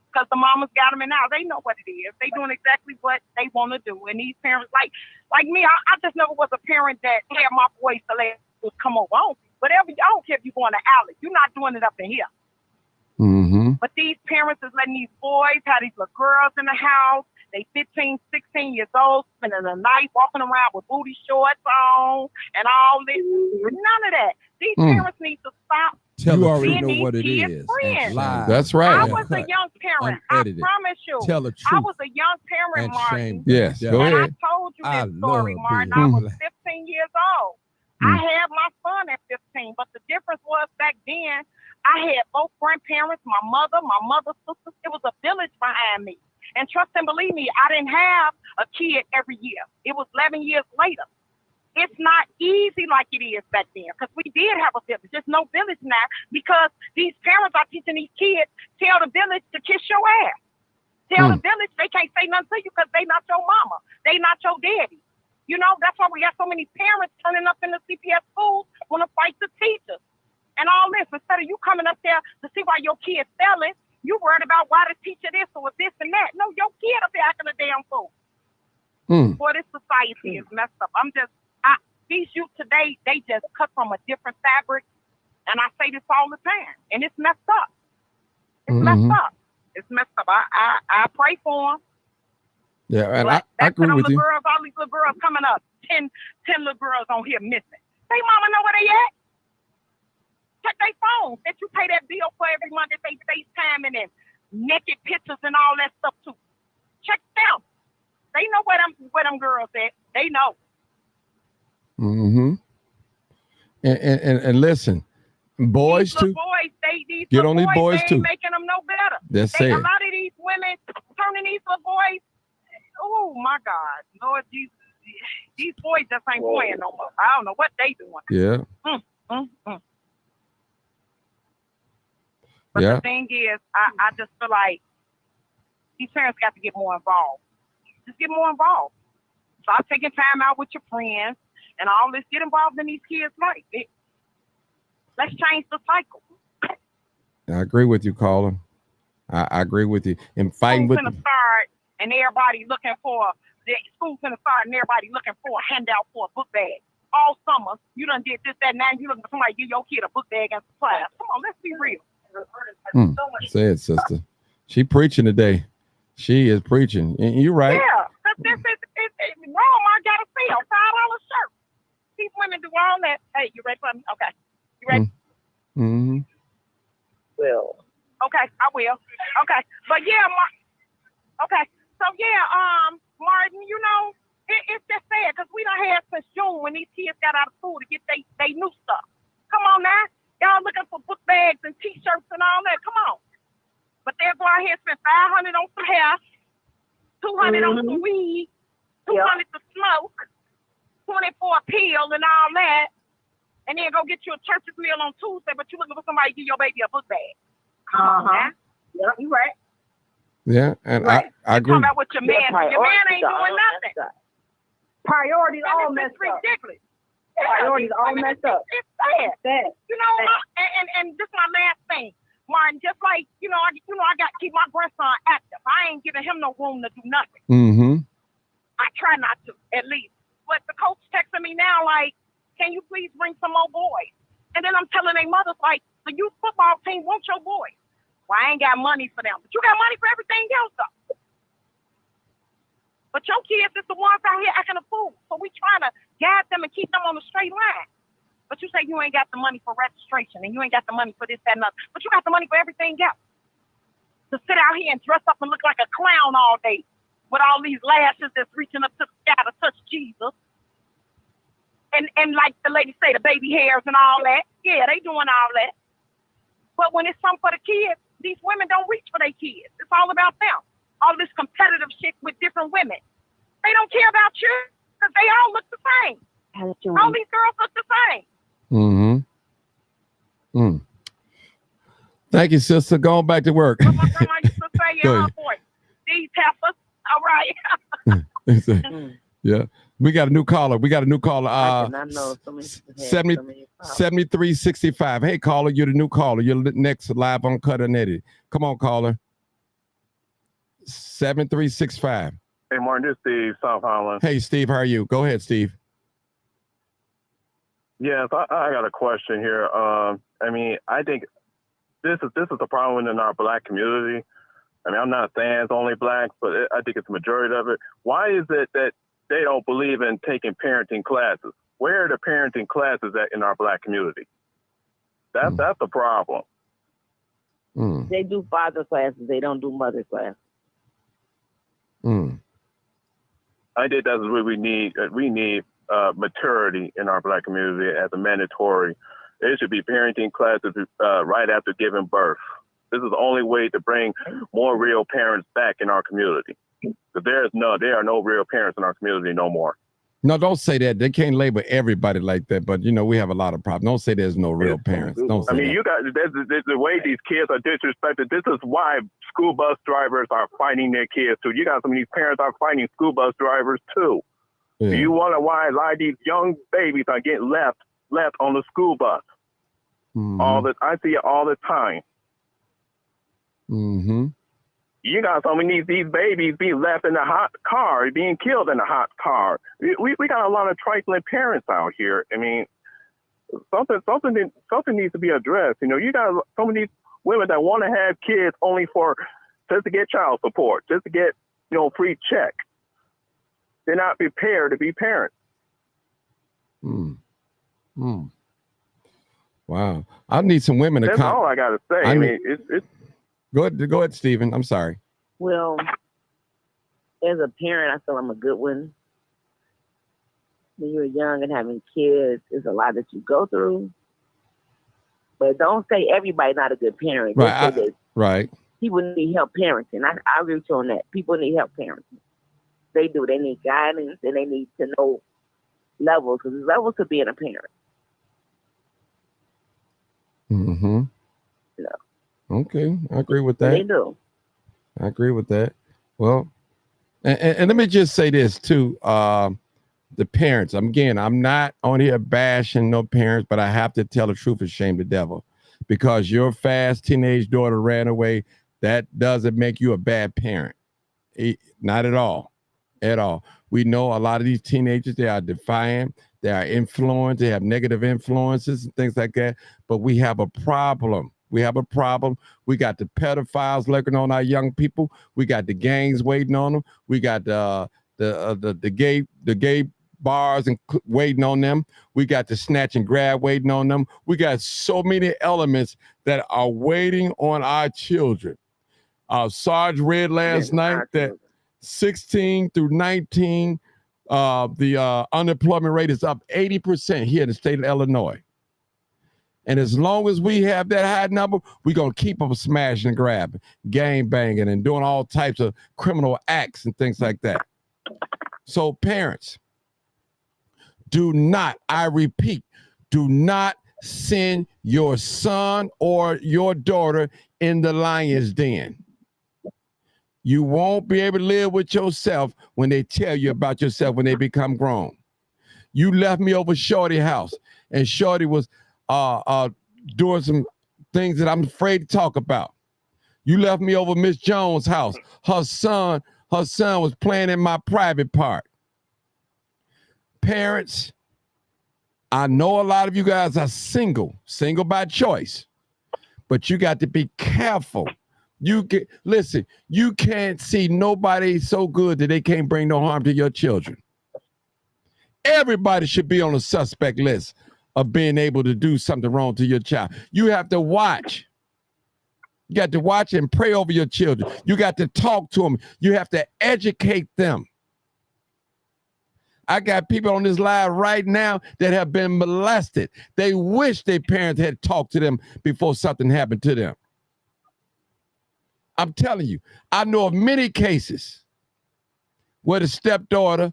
because the mamas got them in now. They know what it is. They doing exactly what they want to do. And these parents, like me, I just never was a parent that had my boys to let come over. I don't care if you going to alley. You're not doing it up in here. Mm-hmm. But these parents is letting these boys have these little girls in the house. They 15, 16 years old, spending the night walking around with booty shorts on and all this. None of that. These parents need to stop. You already know these what it kids is. friends. That's right. I was a young parent. Unedited. I promise you. Tell the truth. I was a young parent, and Martin. shame. Yes, Yeah. go And I ahead. told you I this story, love Martin. being I was black. 15 years old. I had my son at 15, but the difference was back then, I had both grandparents, my mother's sisters. It was a village behind me. And trust and believe me, I didn't have a kid every year. It was 11 years later. It's not easy like it is back then because we did have a village. There's no village now because these parents are teaching these kids, tell the village to kiss your ass. Tell the village they can't say nothing to you because they not your mama. They not your daddy. You know, that's why we got so many parents turning up in the CPS schools want to fight the teachers and all this. Instead of you coming up there to see why your kid's failing, you worried about why the teacher this or this and that. No, your kid up there acting a damn fool. Boy, this society is messed up. These youth today, they just cut from a different fabric. And I say this all the time. And it's messed up. It's messed up. It's messed up. I pray for them. Yeah, and But I agree with you. Girls, all these little girls coming up, 10 little girls on here missing. They mama know where they at. Check their phones that you pay that bill for every month that they FaceTiming and naked pictures and all that stuff too. Check them. They know where them girls at. They know. Mm-hmm. And listen, boys too. These Get on these boys they too. ain't making them no better. That's A it. lot of these women turning these little boys. Oh my God, Lord Jesus, these boys just ain't playing no more. I don't know what they doing. Yeah. But Yeah. the thing is, I just feel like these parents got to get more involved. Just get more involved. Start taking time out with your friends and all this. Get involved in these kids' life. Let's change the cycle. I agree with you, caller. I agree with you. And fighting with School's gonna start, and everybody looking for school's gonna start, and everybody looking for a handout for a book bag. All summer, you done did this, that, now you looking for somebody to give your kid a book bag and supplies. Come on, let's be real. Say it, sister. She preaching today. She is preaching. And you're right. Yeah, because this is Walmart got a sale, $5 shirt. These women do all that. Hey, you ready for me? Okay. You ready? Mm-hmm. Well, okay, I will. Okay, but yeah, okay. So yeah, Martin, you know, it's just sad because we done had since June when these kids got out of school to get they new stuff. Come on now. Y'all looking for book bags and T-shirts and all that. Come on. But they'll go out here and spend $500 on some hair, $200 on some weed, $200 to smoke, $20 for a pill and all that, and then go get you a church's meal on Tuesday, but you looking for somebody to give your baby a book bag. Come on now. Yeah, you're right. Yeah, and Right. I agree. Talking about what your man ain't doing nothing. Priorities all And messed it's up. ridiculous. Priorities all messed up. It's sad. Sad. You know, and this is my last thing, Martin. Just like I got to keep my grandson active. I ain't giving him no room to do nothing. Mm-hmm. I try not to, at least. But the coach texting me now, like, can you please bring some more boys? And then I'm telling their mothers, like, the youth football team wants your boys. Well, I ain't got money for them, but you got money for everything else, though. But your kids is the ones out here acting a fool. So we trying to guide them and keep them on the straight line. But you say you ain't got the money for registration and you ain't got the money for this, that, and other. But you got the money for everything else. To sit out here and dress up and look like a clown all day with all these lashes that's reaching up to the sky to touch Jesus. And like the lady say, the baby hairs and all that. Yeah, they doing all that. But when it's something for the kids, these women don't reach for their kids. It's all about them. All this competitive shit with different women. They don't care about you because they all look the same. All these girls look the same. Mm-hmm. Mm. Thank you, sister. Going back to work. But my grandma used to say in her voice, these heifers, all right. Yeah. We got a new caller. I did not know somebody 7365. Hey, caller, you're the new caller. You're next live on Cut and Edit. Come on, caller. 7365. Hey, Martin, this is Steve, South Holland. Hey, Steve, how are you? Go ahead, Steve. Yes, I got a question here. I mean, I think this is a problem in our Black community. I mean, I'm not saying it's only Blacks, but I think it's the majority of it. Why is it that they don't believe in taking parenting classes? Where are the parenting classes at in our Black community? That's the problem. They do father classes. They don't do mother classes. I think that's what we need. We need maturity in our Black community as a mandatory. There should be parenting classes right after giving birth. This is the only way to bring more real parents back in our community. But there are no real parents in our community no more. No, don't say that. They can't label everybody like that. But, you know, we have a lot of problems. Don't say there's no real parents. Don't say that. You guys, there's the way these kids are disrespected. This is why school bus drivers are fighting their kids, too. You got some of these parents are fighting school bus drivers, too. Yeah. Do you wonder why a lot of these young babies are getting left on the school bus? I see it all the time. You got some of these babies being left in a hot car, being killed in a hot car. We got a lot of trifling parents out here. I mean, something needs to be addressed. You know, you got some of these women that want to have kids only just to get child support, just to get, free check. They're not prepared to be parents. Wow. I need some women to come. That's all I got to say. I mean, it's Go ahead, Stephen. I'm sorry. Well, as a parent, I feel I'm a good one. When you're young and having kids, there's a lot that you go through. But don't say everybody's not a good parent. Right. People need help parenting. I agree with you on that. People need help parenting. They do. They need guidance and they need to know levels, because there's levels to being a parent. Okay, I agree with that. They do. I agree with that. Well, and let me just say this too. The parents, I'm not on here bashing no parents, but I have to tell the truth and shame the devil. Because your fast teenage daughter ran away, that doesn't make you a bad parent. Not at all. At all. We know a lot of these teenagers, they are defiant, they are influenced, they have negative influences and things like that. But we have a problem. We got the pedophiles lurking on our young people. We got the gangs waiting on them. We got the gay bars and waiting on them. We got the snatch and grab waiting on them. We got so many elements that are waiting on our children. Sarge read last night that 16 through 19, the unemployment rate is up 80% here in the state of Illinois. And as long as we have that high number, we're going to keep them smashing and grabbing, gang banging, and doing all types of criminal acts and things like that. So parents, I repeat, do not send your son or your daughter in the lion's den. You won't be able to live with yourself when they tell you about yourself when they become grown. You left me over Shorty's house, and Shorty was doing some things that I'm afraid to talk about. You left me over Miss Jones' house. Her son was playing in my private part. Parents, I know a lot of you guys are single by choice, but you got to be careful. Listen, you can't see nobody so good that they can't bring no harm to your children. Everybody should be on a suspect list of being able to do something wrong to your child. You have to watch. You got to watch and pray over your children. You got to talk to them. You have to educate them. I got people on this live right now that have been molested. They wish their parents had talked to them before something happened to them. I'm telling you, I know of many cases where the stepdaughter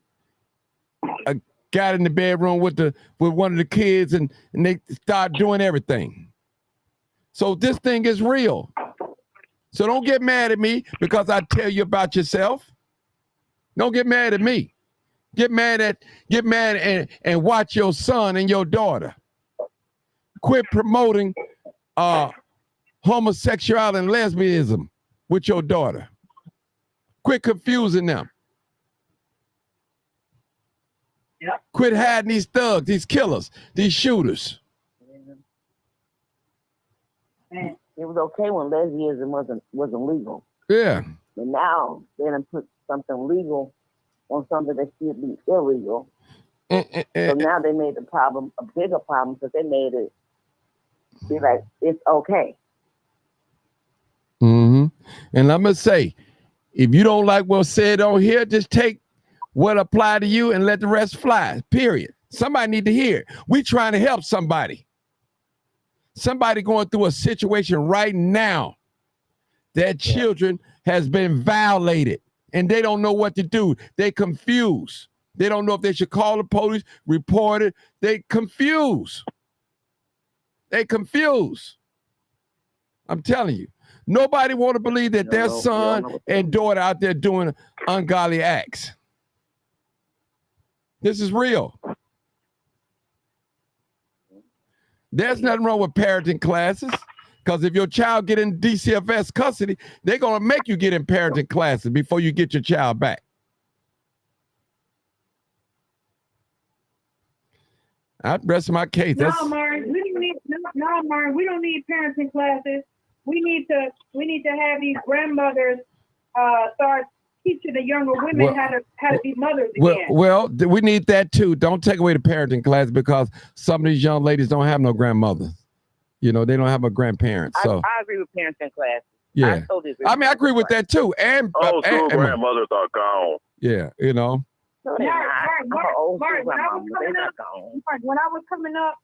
got in the bedroom with one of the kids and they start doing everything. So this thing is real. So don't get mad at me because I tell you about yourself. Don't get mad at me. Get mad and watch your son and your daughter. Quit promoting homosexuality and lesbianism with your daughter. Quit confusing them. Yep. Quit hiding these thugs, these killers, these shooters. It was okay when lesbianism wasn't legal. Yeah. But now they're gonna put something legal on something that should be illegal. So now they made the problem a bigger problem because they made it be like it's okay. Mm-hmm. And I'm gonna say, if you don't like what's said on here, just take what applied to you and let the rest fly. Period. Somebody need to hear. We trying to help somebody. Somebody going through a situation right now. Their children has been violated and they don't know what to do. They confused. They don't know if they should call the police, report it. They confused. I'm telling you. Nobody want to believe that their son and daughter out there doing ungodly acts. This is real. There's nothing wrong with parenting classes, because if your child get in DCFS custody, they're going to make you get in parenting classes before you get your child back. I rest my case. No, Martin, we don't need parenting classes. We need to have these grandmothers start teaching the younger women how to be mothers again. Well, we need that too. Don't take away the parenting class, because some of these young ladies don't have no grandmothers. You know, they don't have a grandparent. So I agree with parenting classes. Yeah, I totally agree. I agree with that too. And grandmothers are gone. Yeah, you know. No, When I was coming up,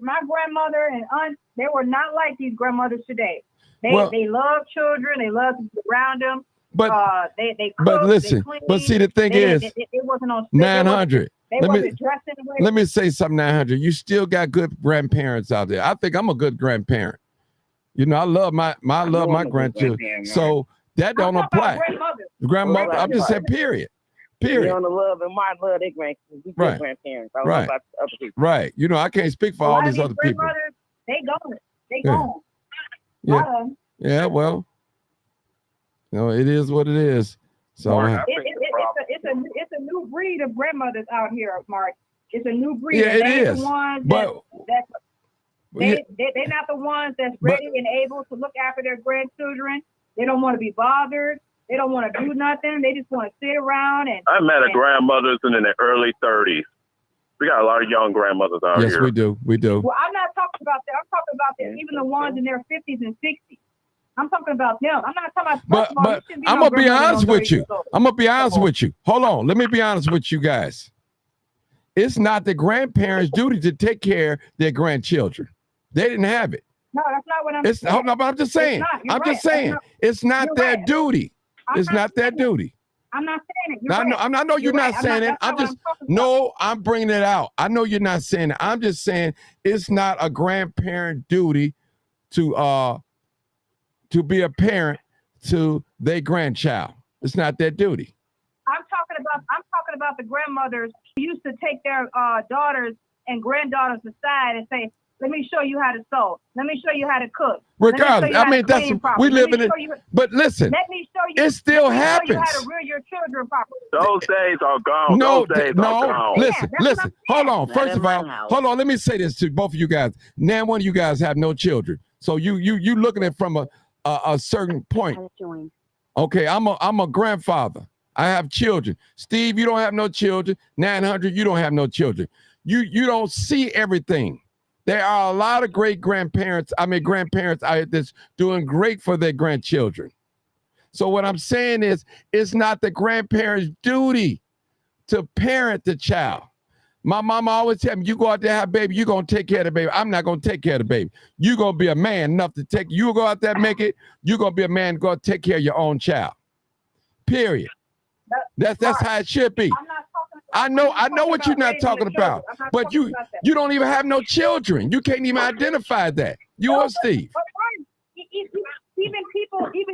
my grandmother and aunt, they were not like these grandmothers today. They love children. They love to be around them. But they cook, but listen, they clean. but see, the thing is, it wasn't on 900. Let me say something, 900. You still got good grandparents out there. I think I'm a good grandparent. You know, I love my grandchildren. So that don't apply. Grandmother, I'm just saying, period. You on the love and my love, they grandparents. I don't know about other people. Right. You know, I can't speak for all these other people. They gone. They gone. Yeah. Well, you know, it is what it is. So it's a new breed of grandmothers out here, Mark. It's a new breed. Yeah, it is. They're not the ones that's ready and able to look after their grandchildren. They don't want to be bothered. They don't want to do nothing. They just want to sit around and. I met a grandmother's in the early 30s. We got a lot of young grandmothers out here. Yes, we do. Well, I'm not talking about that. I'm talking about even the ones in their 50s and 60s. I'm talking about them. I'm not talking about. But I'm gonna be honest with you. Hold on. Let me be honest with you guys. It's not the grandparents' duty to take care of their grandchildren. They didn't have it. No, that's not what I'm saying. Hold on, but I'm just saying. It's not their duty. It's not their duty. I'm not saying it. I know you're not saying it. I'm bringing it out. I know you're not saying it. I'm just saying it's not a grandparent duty to be a parent to their grandchild. It's not their duty. I'm talking about the grandmothers who used to take their daughters and granddaughters aside and say, "Let me show you how to sew. Let me show you how to cook. Regardless, I mean, that's we live in it. But listen, Let me show you. it still let me happens. Show you how to rear your children properly. Those days are gone. No, Those days are gone. listen. Hold on. Not First in of my all, house. hold on. Let me say this to both of you guys. Now, one of you guys have no children, so you looking at it from a certain point. Okay, I'm a grandfather. I have children. Steve, you don't have no children. 900, you don't have no children. You don't see everything. There are a lot of grandparents out here that's doing great for their grandchildren. So what I'm saying is, it's not the grandparents' duty to parent the child. My mama always tell me, you go out there and have a baby, you're going to take care of the baby. I'm not going to take care of the baby. You're going to be a man enough to take, you go out there and make it, you're going to be a man going to take care of your own child. Period. That's how it should be. I know what you're not talking about, but you don't even have no children. You can't even identify that. You or Steve. Even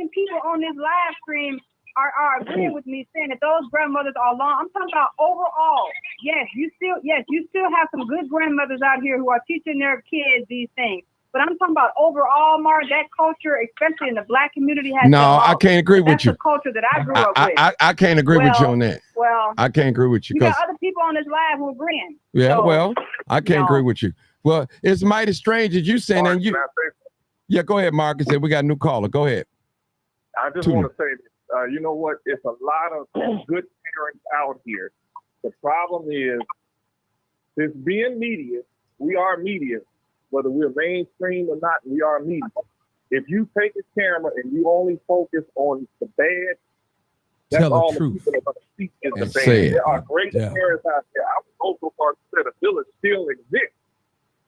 people on this live stream are agreeing with me, saying that those grandmothers are long. I'm talking about overall. Yes, you still have some good grandmothers out here who are teaching their kids these things. But I'm talking about overall, Mark, that culture, especially in the Black community, has no, I can't agree with you. That's the culture that I grew up with. I can't agree with you on that. Well, I can't agree with you. You got other people on this live who are agreeing. Yeah, so, well, I can't agree with you. Well, it's mighty strange that you saying that you. Yeah, go ahead, Marcus. We got a new caller. Go ahead. I just want to say this. You know what? It's a lot of good parents out here. The problem is, this being media, we are media. Whether we're mainstream or not, we are media. If you take a camera and you only focus on the bad, that's all the people are going to see is the bad. There are great parents out there. I was also part of the village still exists.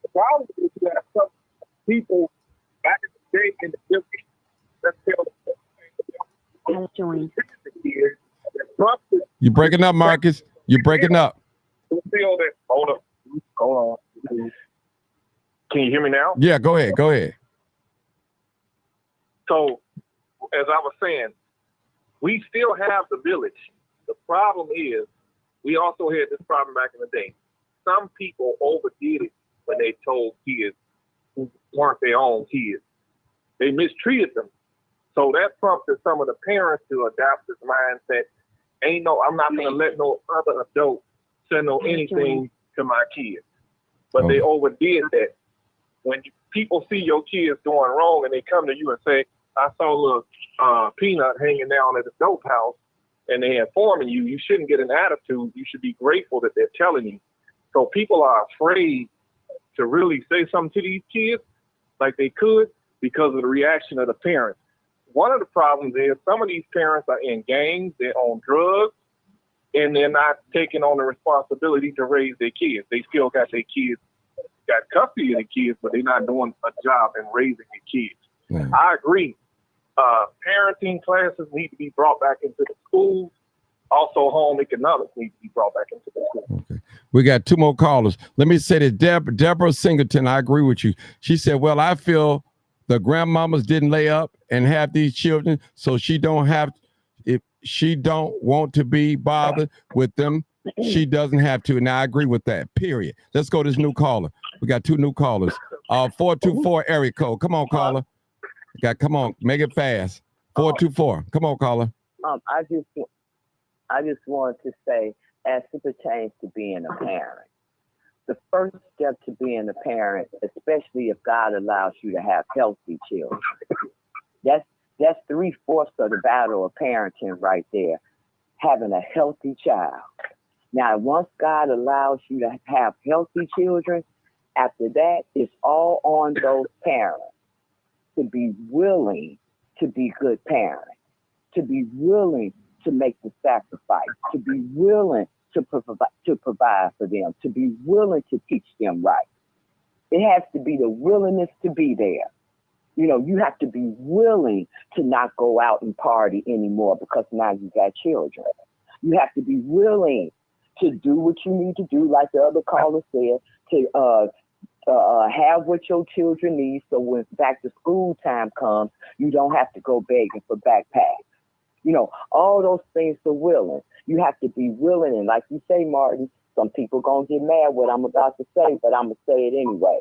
The problem is you have some people back in the day in the village that tell You're breaking up, Marcus. You're breaking up. Hold on. Can you hear me now? Yeah, go ahead. So, as I was saying, we still have the village. The problem is, we also had this problem back in the day. Some people overdid it when they told kids who weren't their own kids. They mistreated them. So that prompted some of the parents to adopt this mindset. I'm not going to let no other adult send no anything to my kids. But they overdid that. When people see your kids doing wrong and they come to you and say, I saw a little Peanut hanging down at the dope house, and they informing you, you shouldn't get an attitude. You should be grateful that they're telling you. So people are afraid to really say something to these kids like they could because of the reaction of the parents. One of the problems is some of these parents are in gangs, they're on drugs, and they're not taking on the responsibility to raise their kids. They still got their kids, got custody of the kids, but they're not doing a job in raising the kids. Mm. I agree. Parenting classes need to be brought back into the schools. Also, home economics need to be brought back into the schools. Okay. We got two more callers. Let me say that Deborah Singleton, I agree with you. She said, well, I feel the grandmamas didn't lay up and have these children, so she don't have, if she don't want to be bothered with them, she doesn't have to. And I agree with that, period. Let's go to this new caller. We got two new callers. 424 area code. Come on, caller. Come on, make it fast. 424. Come on, caller. I just want to say, as it pertains to being a parent, the first step to being a parent, especially if God allows you to have healthy children, that's 3/4 of the battle of parenting right there, having a healthy child. Now, once God allows you to have healthy children, after that, it's all on those parents to be willing to be good parents, to be willing to make the sacrifice, to be willing to provide for them, to be willing to teach them right. It has to be the willingness to be there. You know, you have to be willing to not go out and party anymore because now you got children. You have to be willing to do what you need to do, like the other caller said, to have what your children need, so when back to school time comes, you don't have to go begging for backpacks. You know, all those things are willing. You have to be willing. And like you say, Martin, some people going to get mad what I'm about to say, but I'm going to say it anyway.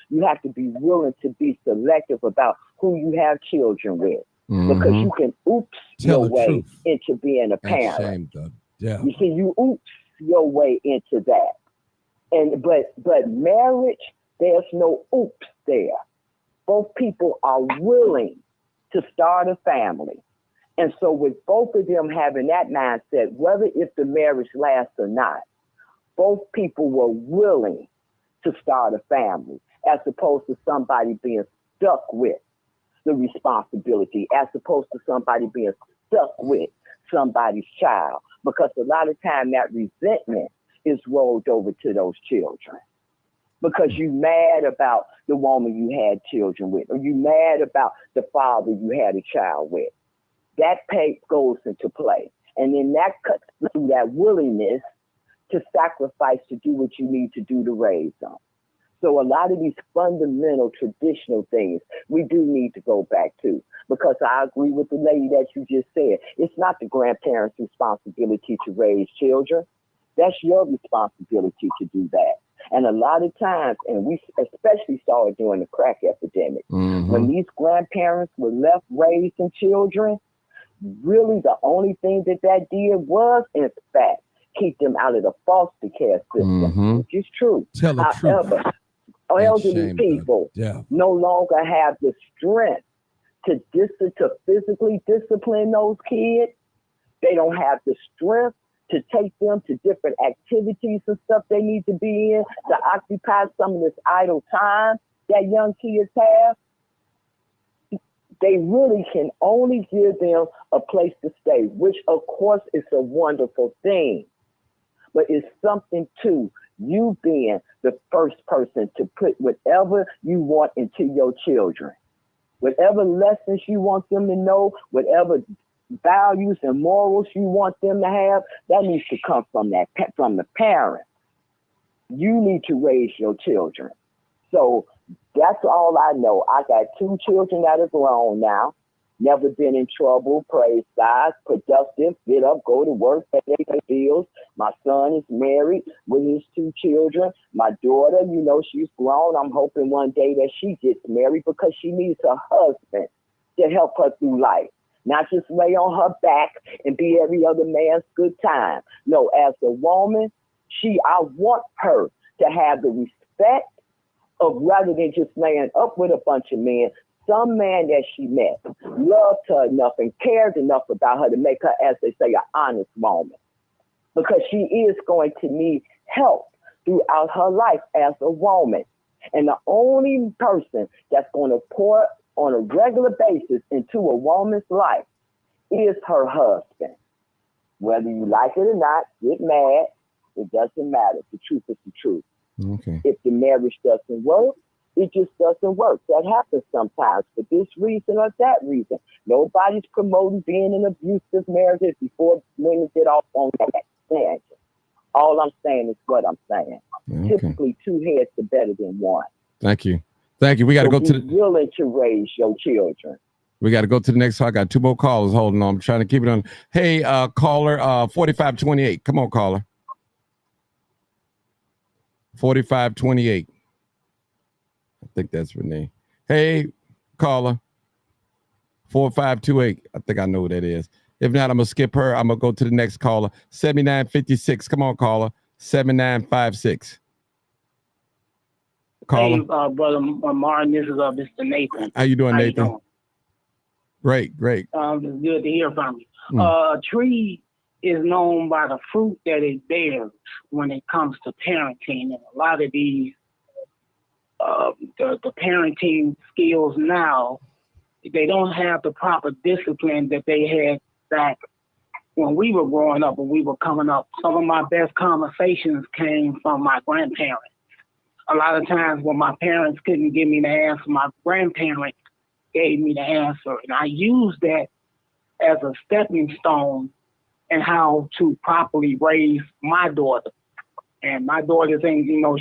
You have to be willing to be selective about who you have children with. Because you can oops your way into being a parent. You see, you oops your way into that. And but marriage, there's no oops there. Both people are willing to start a family. And so with both of them having that mindset, whether if the marriage lasts or not, both people were willing to start a family, as opposed to somebody being stuck with the responsibility, as opposed to somebody being stuck with somebody's child. Because a lot of time that resentment is rolled over to those children. Because you mad about the woman you had children with, or you mad about the father you had a child with. That goes into play. And then that cuts through that willingness to sacrifice to do what you need to do to raise them. So a lot of these fundamental traditional things we do need to go back to, because I agree with the lady that you just said. It's not the grandparents' responsibility to raise children. That's your responsibility to do that. And a lot of times, and we especially saw it during the crack epidemic, when these grandparents were left raising children, really the only thing that did was, in fact, keep them out of the foster care system, which is true. Tell the However, truth. elderly people no longer have the strength to physically discipline those kids. They don't have the strength to take them to different activities and stuff they need to be in, to occupy some of this idle time that young kids have. They really can only give them a place to stay, which of course is a wonderful thing. But it's something to you being the first person to put whatever you want into your children. Whatever lessons you want them to know, whatever values and morals you want them to have, that needs to come from the parents. You need to raise your children. So that's all I know. I got 2 children that are grown now, never been in trouble, praise God, productive, get up, go to work, pay bills. My son is married with his 2 children. My daughter, you know, she's grown. I'm hoping one day that she gets married because she needs a husband to help her through life. Not just lay on her back and be every other man's good time. No, as a woman, I want her to have the respect of, rather than just laying up with a bunch of men, some man that she met loved her enough and cared enough about her to make her, as they say, an honest woman. Because she is going to need help throughout her life as a woman. And the only person that's going to pour on a regular basis into a woman's life is her husband. Whether you like it or not, get mad, it doesn't matter. The truth is the truth. Okay. If the marriage doesn't work, it just doesn't work. That happens sometimes for this reason or that reason. Nobody's promoting being in abusive marriages before women get off on that tangent. All I'm saying is what I'm saying. Okay. Typically, 2 heads are better than one. Thank you. Thank you. We got to go to the willing to raise your children. We got to go to the next. I got 2 more callers holding on. I'm trying to keep it on. Hey, caller, 4528. Come on, caller. 4528. I think that's Renee. Hey, caller. 4528. I think I know who that is. If not, I'm going to skip her. I'm going to go to the next caller. 7956. Come on, caller. 7956. Caller. Hey, brother Martin, this is Mr. Nathan. How you doing, How Nathan? you doing? Great. It's good to hear from you. A tree is known by the fruit that it bears when it comes to parenting. And a lot of these, the parenting skills now, they don't have the proper discipline that they had back when we were growing up, when we were coming up. Some of my best conversations came from my grandparents. A lot of times when my parents couldn't give me the answer, my grandparents gave me the answer. And I used that as a stepping stone in how to properly raise my daughter. And my daughter's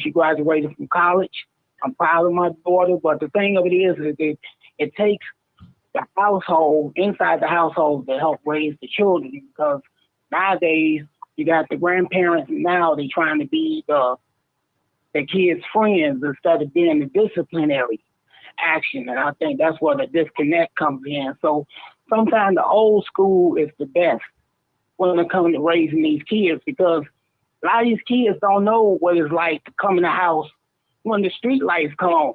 she graduated from college. I'm proud of my daughter, but the thing of it is it takes the household, inside the household, to help raise the children. Because nowadays you got the grandparents now, they trying to be the kids' friends instead of being the disciplinary action. And I think that's where the disconnect comes in. So sometimes the old school is the best when it comes to raising these kids, because a lot of these kids don't know what it's like to come in the house when the street lights come on.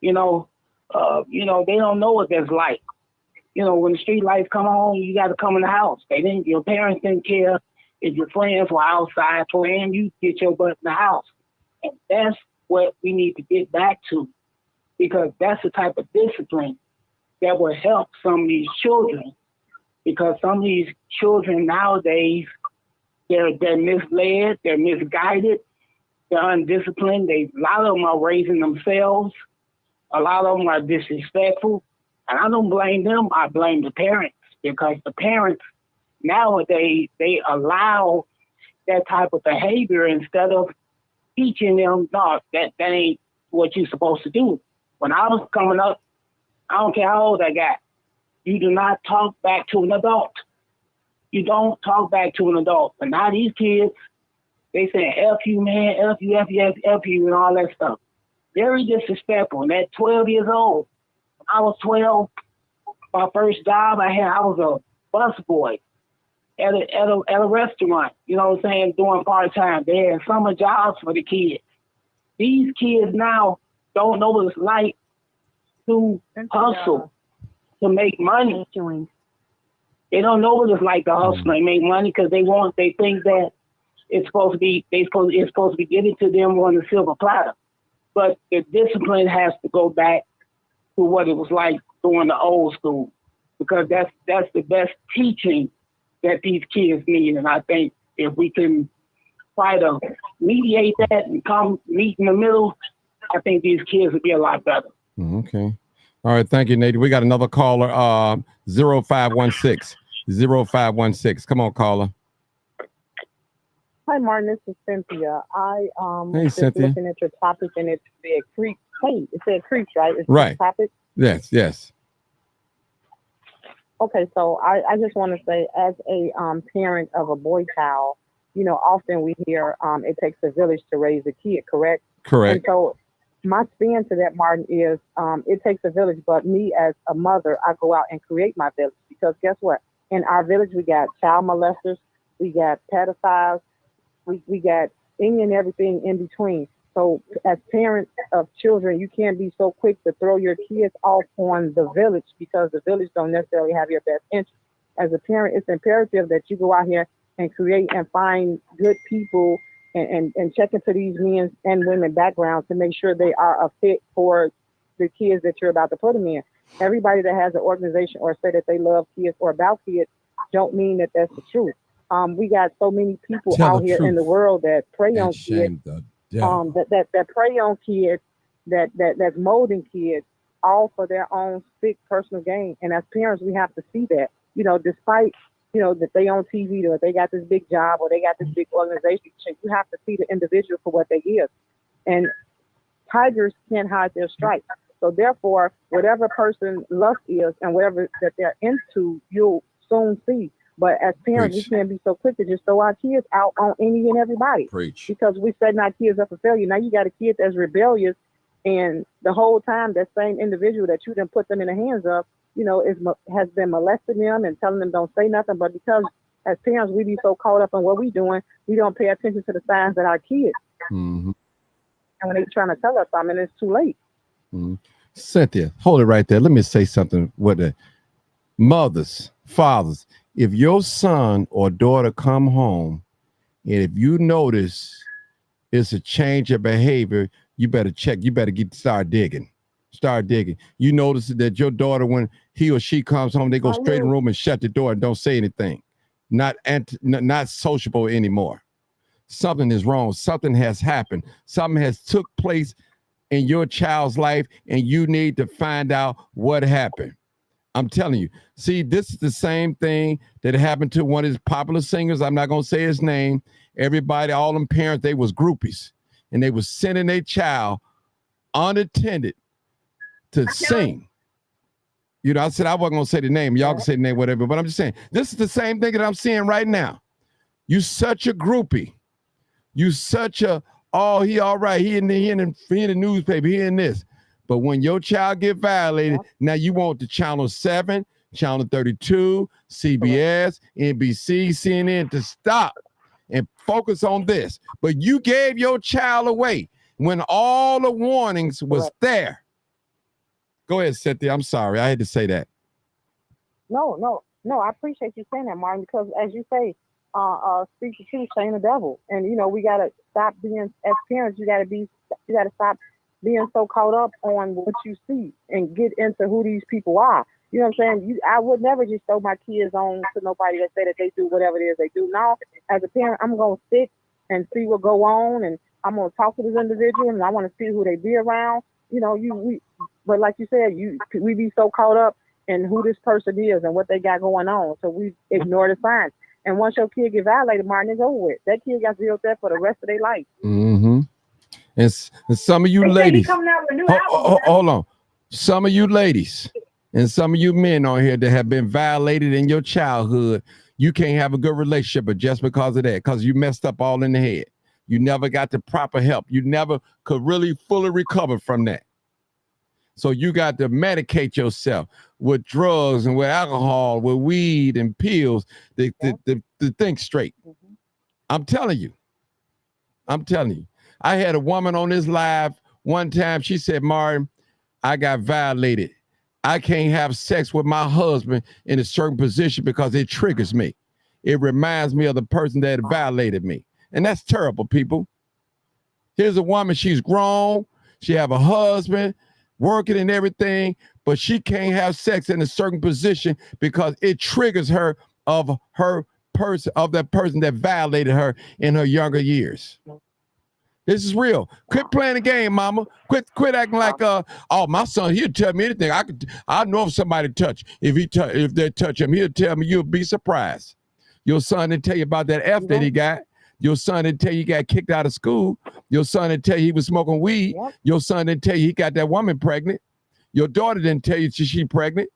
They don't know what that's like. When the street lights come on, you got to come in the house. Your parents didn't care if your friends were outside playing. You get your butt in the house, and that's what we need to get back to, because that's the type of discipline that will help some of these children. Because some of these children nowadays, they're misled, they're misguided, they're undisciplined. A lot of them are raising themselves. A lot of them are disrespectful. And I don't blame them. I blame the parents, because the parents nowadays, they allow that type of behavior instead of teaching them, no, that ain't what you're supposed to do. When I was coming up, I don't care how old I got, you do not talk back to an adult. You don't talk back to an adult. But now these kids, they say, F you, man, F you, F you, F you, F you, and all that stuff. Very disrespectful. And at 12 years old, when I was 12, my first job I was a busboy at a restaurant, doing part-time. They had summer jobs for the kids. These kids now don't know what it's like to hustle, to make money. They don't know what it's like to hustle and make money, because they think that it's supposed to be given to them on a silver platter. But the discipline has to go back to what it was like during the old school, because that's the best teaching that these kids need. And I think if we can try to mediate that and come meet in the middle, I think these kids would be a lot better. Okay. All right. Thank you, Nate. We got another caller, 0516. 0516. Come on, caller. Hi, Martin. This is Cynthia. I Hey, was just Cynthia. looking at your topic, and it said creeps. Hey, it said creeps, right? It's Right. the topic. Yes. Okay, so I just want to say, as a parent of a boy child, often we hear it takes a village to raise a kid, correct? Correct. And so my spin to that, Martin, is it takes a village, but me as a mother, I go out and create my village, because guess what? In our village, we got child molesters, we got pedophiles, we got any and everything in between. So as parents of children, you can't be so quick to throw your kids off on the village, because the village don't necessarily have your best interest. As a parent, it's imperative that you go out here and create and find good people and check into these men and women backgrounds to make sure they are a fit for the kids that you're about to put them in. Everybody that has an organization or say that they love kids or about kids don't mean that that's the truth. We got so many people out here in the world that prey on kids, that prey on kids, that's molding kids, all for their own sick personal gain. And as parents, we have to see that, despite, that they on TV or they got this big job or they got this big organization, you have to see the individual for what they is. And tigers can't hide their stripes. So therefore, whatever person lust is and whatever that they're into, you'll soon see. But as parents, we can't be so quick to just throw our kids out on any and everybody. Because we setting our kids up for failure. Now you got a kid that's rebellious, and the whole time that same individual that you done put them in the hands of, has been molesting them and telling them don't say nothing. But because as parents, we be so caught up in what we doing, we don't pay attention to the signs that our kids. Mm-hmm. And when they're trying to tell us something, it's too late. Mm-hmm. Cynthia, hold it right there. Let me say something with the mothers, fathers. If your son or daughter come home and if you notice it's a change of behavior, you better check. You better start digging. Start digging. You notice that your daughter, when he or she comes home, they go straight in the room and shut the door and don't say anything. Not sociable anymore. Something is wrong. Something has happened. Something has took place in your child's life, and you need to find out what happened. I'm telling you. See, this is the same thing that happened to one of his popular singers. I'm not going to say his name. Everybody, all them parents, they was groupies, and they was sending their child unattended to sing. You know, I said I wasn't gonna say the name. Y'all can say the name, whatever. But I'm just saying, this is the same thing that I'm seeing right now. You such a groupie. You such a, oh, he all right. He in the newspaper. He in this. But when your child get violated, now you want the Channel 7, Channel 32, CBS, NBC, CNN to stop and focus on this. But you gave your child away when all the warnings was there. Go ahead, Cynthia. I'm sorry. I had to say that. No. I appreciate you saying that, Martin, because as you say, speak the truth, shame the devil. And you know, we gotta stop being, as parents, you gotta stop being so caught up on what you see and get into who these people are. You know what I'm saying? I would never just throw my kids on to nobody that say that they do whatever it is they do. Now, as a parent, I'm gonna sit and see what go on, and I'm gonna talk to this individual, and I want to see who they be around. You know, but like you said, we be so caught up in who this person is and what they got going on, so we ignore the signs. And once your kid get violated, Martin, it's over with. That kid got to deal with that for the rest of their life. Mm-hmm. And some of you ladies, hold on. Some of you ladies and some of you men on here that have been violated in your childhood, you can't have a good relationship, but just because of that, because you messed up all in the head. You never got the proper help. You never could really fully recover from that. So you got to medicate yourself with drugs and with alcohol, with weed and pills to think straight. I'm telling you. I had a woman on this live one time. She said, Martin, I got violated. I can't have sex with my husband in a certain position because it triggers me. It reminds me of the person that violated me. And that's terrible, people. Here's a woman, she's grown. She have a husband, working and everything, but she can't have sex in a certain position because it triggers her of that person that violated her in her younger years. This is real. Quit playing the game, mama. Quit acting like oh, my son, he'll tell me anything. I know if somebody touch. If they touch him, he'll tell me. You'll be surprised. Your son didn't tell you about that F that he got. Your son didn't tell you he got kicked out of school. Your son didn't tell you he was smoking weed. Your son didn't tell you he got that woman pregnant. Your daughter didn't tell you she's pregnant.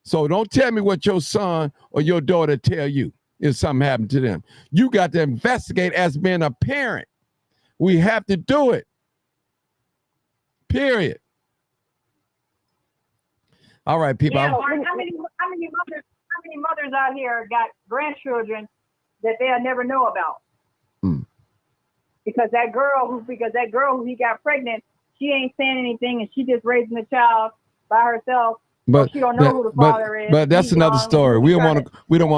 So don't tell me what your son or your daughter tell you if something happened to them. You got to investigate as being a parent. We have to do it. Period. All right, people. Yeah, how many mothers out here got grandchildren that they'll never know about? Because that girl who he got pregnant, she ain't saying anything, and she just raising the child by herself. But she don't know who the father is. But that's another story. We don't want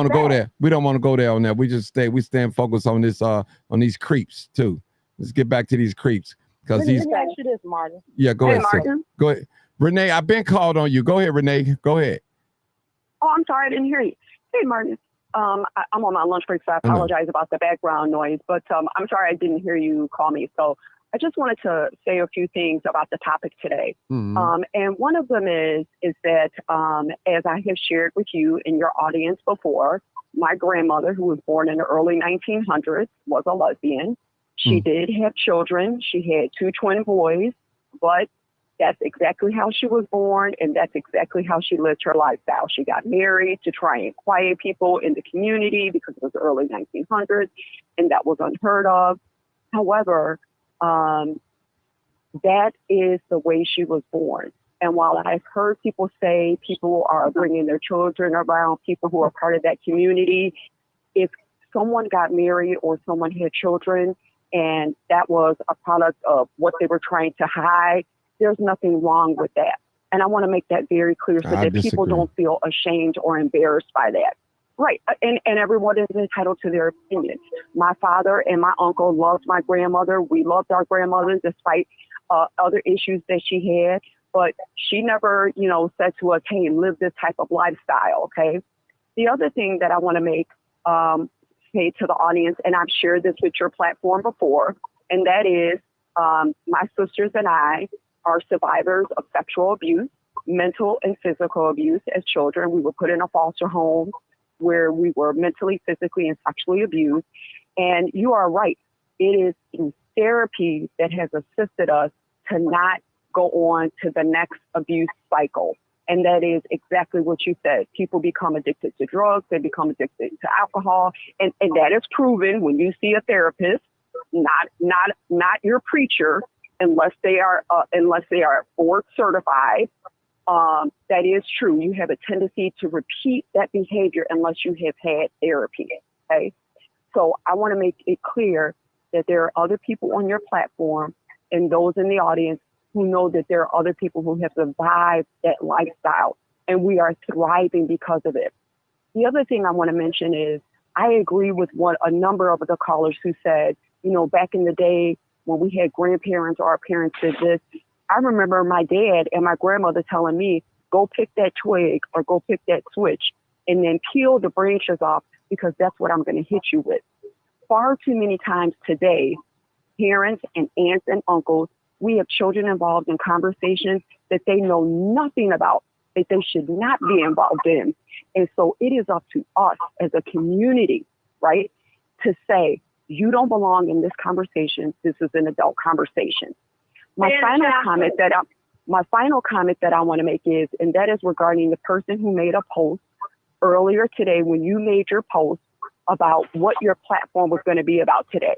to go there. We don't want to go there on that. We stay focused on this on these creeps too. Let's get back to these creeps. Because let me ask you this, Martin. Yeah, go ahead. Martin. Go ahead. Renee, I've been called on you. Go ahead, Renee. Go ahead. Oh, I'm sorry, I didn't hear you. Hey, Martin. I'm on my lunch break, so I apologize about the background noise. But I'm sorry I didn't hear you call me. So I just wanted to say a few things about the topic today. Mm-hmm. And one of them is that, as I have shared with you in your audience before, my grandmother, who was born in the early 1900s, was a lesbian. She did have children. She had 2 twin boys, but that's exactly how she was born, and that's exactly how she lived her lifestyle. She got married to try and quiet people in the community because it was the early 1900s, and that was unheard of. However, that is the way she was born. And while I've heard people say people are bringing their children around people who are part of that community, if someone got married or someone had children, and that was a product of what they were trying to hide, there's nothing wrong with that. And I want to make that very clear so that people don't feel ashamed or embarrassed by that. Right. And everyone is entitled to their opinion. My father and my uncle loved my grandmother. We loved our grandmother despite other issues that she had. But she never, said to us, hey, live this type of lifestyle. Okay. The other thing that I want to make say to the audience, and I've shared this with your platform before, and that is my sisters and I are survivors of sexual abuse, mental and physical abuse as children. We were put in a foster home where we were mentally, physically, and sexually abused. And you are right. It is therapy that has assisted us to not go on to the next abuse cycle. And that is exactly what you said. People become addicted to drugs. They become addicted to alcohol. And that is proven when you see a therapist, not your preacher, unless they are board certified. That is true. You have a tendency to repeat that behavior unless you have had therapy. Okay. So I want to make it clear that there are other people on your platform and those in the audience who know that there are other people who have survived that lifestyle, and we are thriving because of it. The other thing I want to mention is I agree with a number of the callers who said, back in the day when we had grandparents or our parents did this, I remember my dad and my grandmother telling me, go pick that twig or go pick that switch and then peel the branches off because that's what I'm going to hit you with. Far too many times today, parents and aunts and uncles, we have children involved in conversations that they know nothing about, that they should not be involved in. And so it is up to us as a community, right, to say, you don't belong in this conversation. This is an adult conversation. My final comment that I want to make is, and that is regarding the person who made a post earlier today when you made your post about what your platform was going to be about today.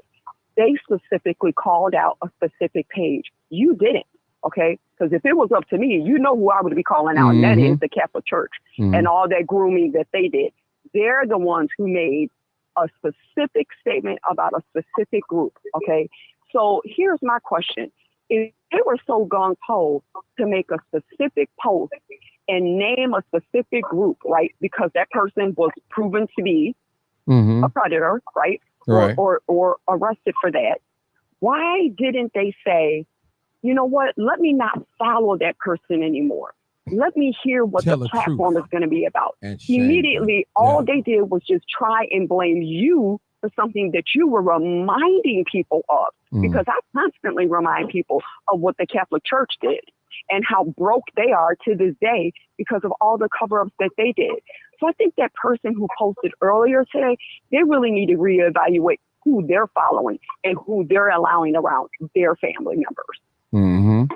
They specifically called out a specific page. You didn't, okay? Because if it was up to me, who I would be calling out, and that is the Catholic Church and all that grooming that they did. They're the ones who made a specific statement about a specific group, okay? So here's my question. If they were so gung-ho to make a specific post and name a specific group, right, because that person was proven to be a predator, right? Right. Or arrested for that. Why didn't they say, you know what, let me not follow that person anymore. Let me hear what the platform is going to be about. Immediately, all they did was just try and blame you for something that you were reminding people of. Because I constantly remind people of what the Catholic Church did and how broke they are to this day because of all the cover-ups that they did. So I think that person who posted earlier today, they really need to reevaluate who they're following and who they're allowing around their family members.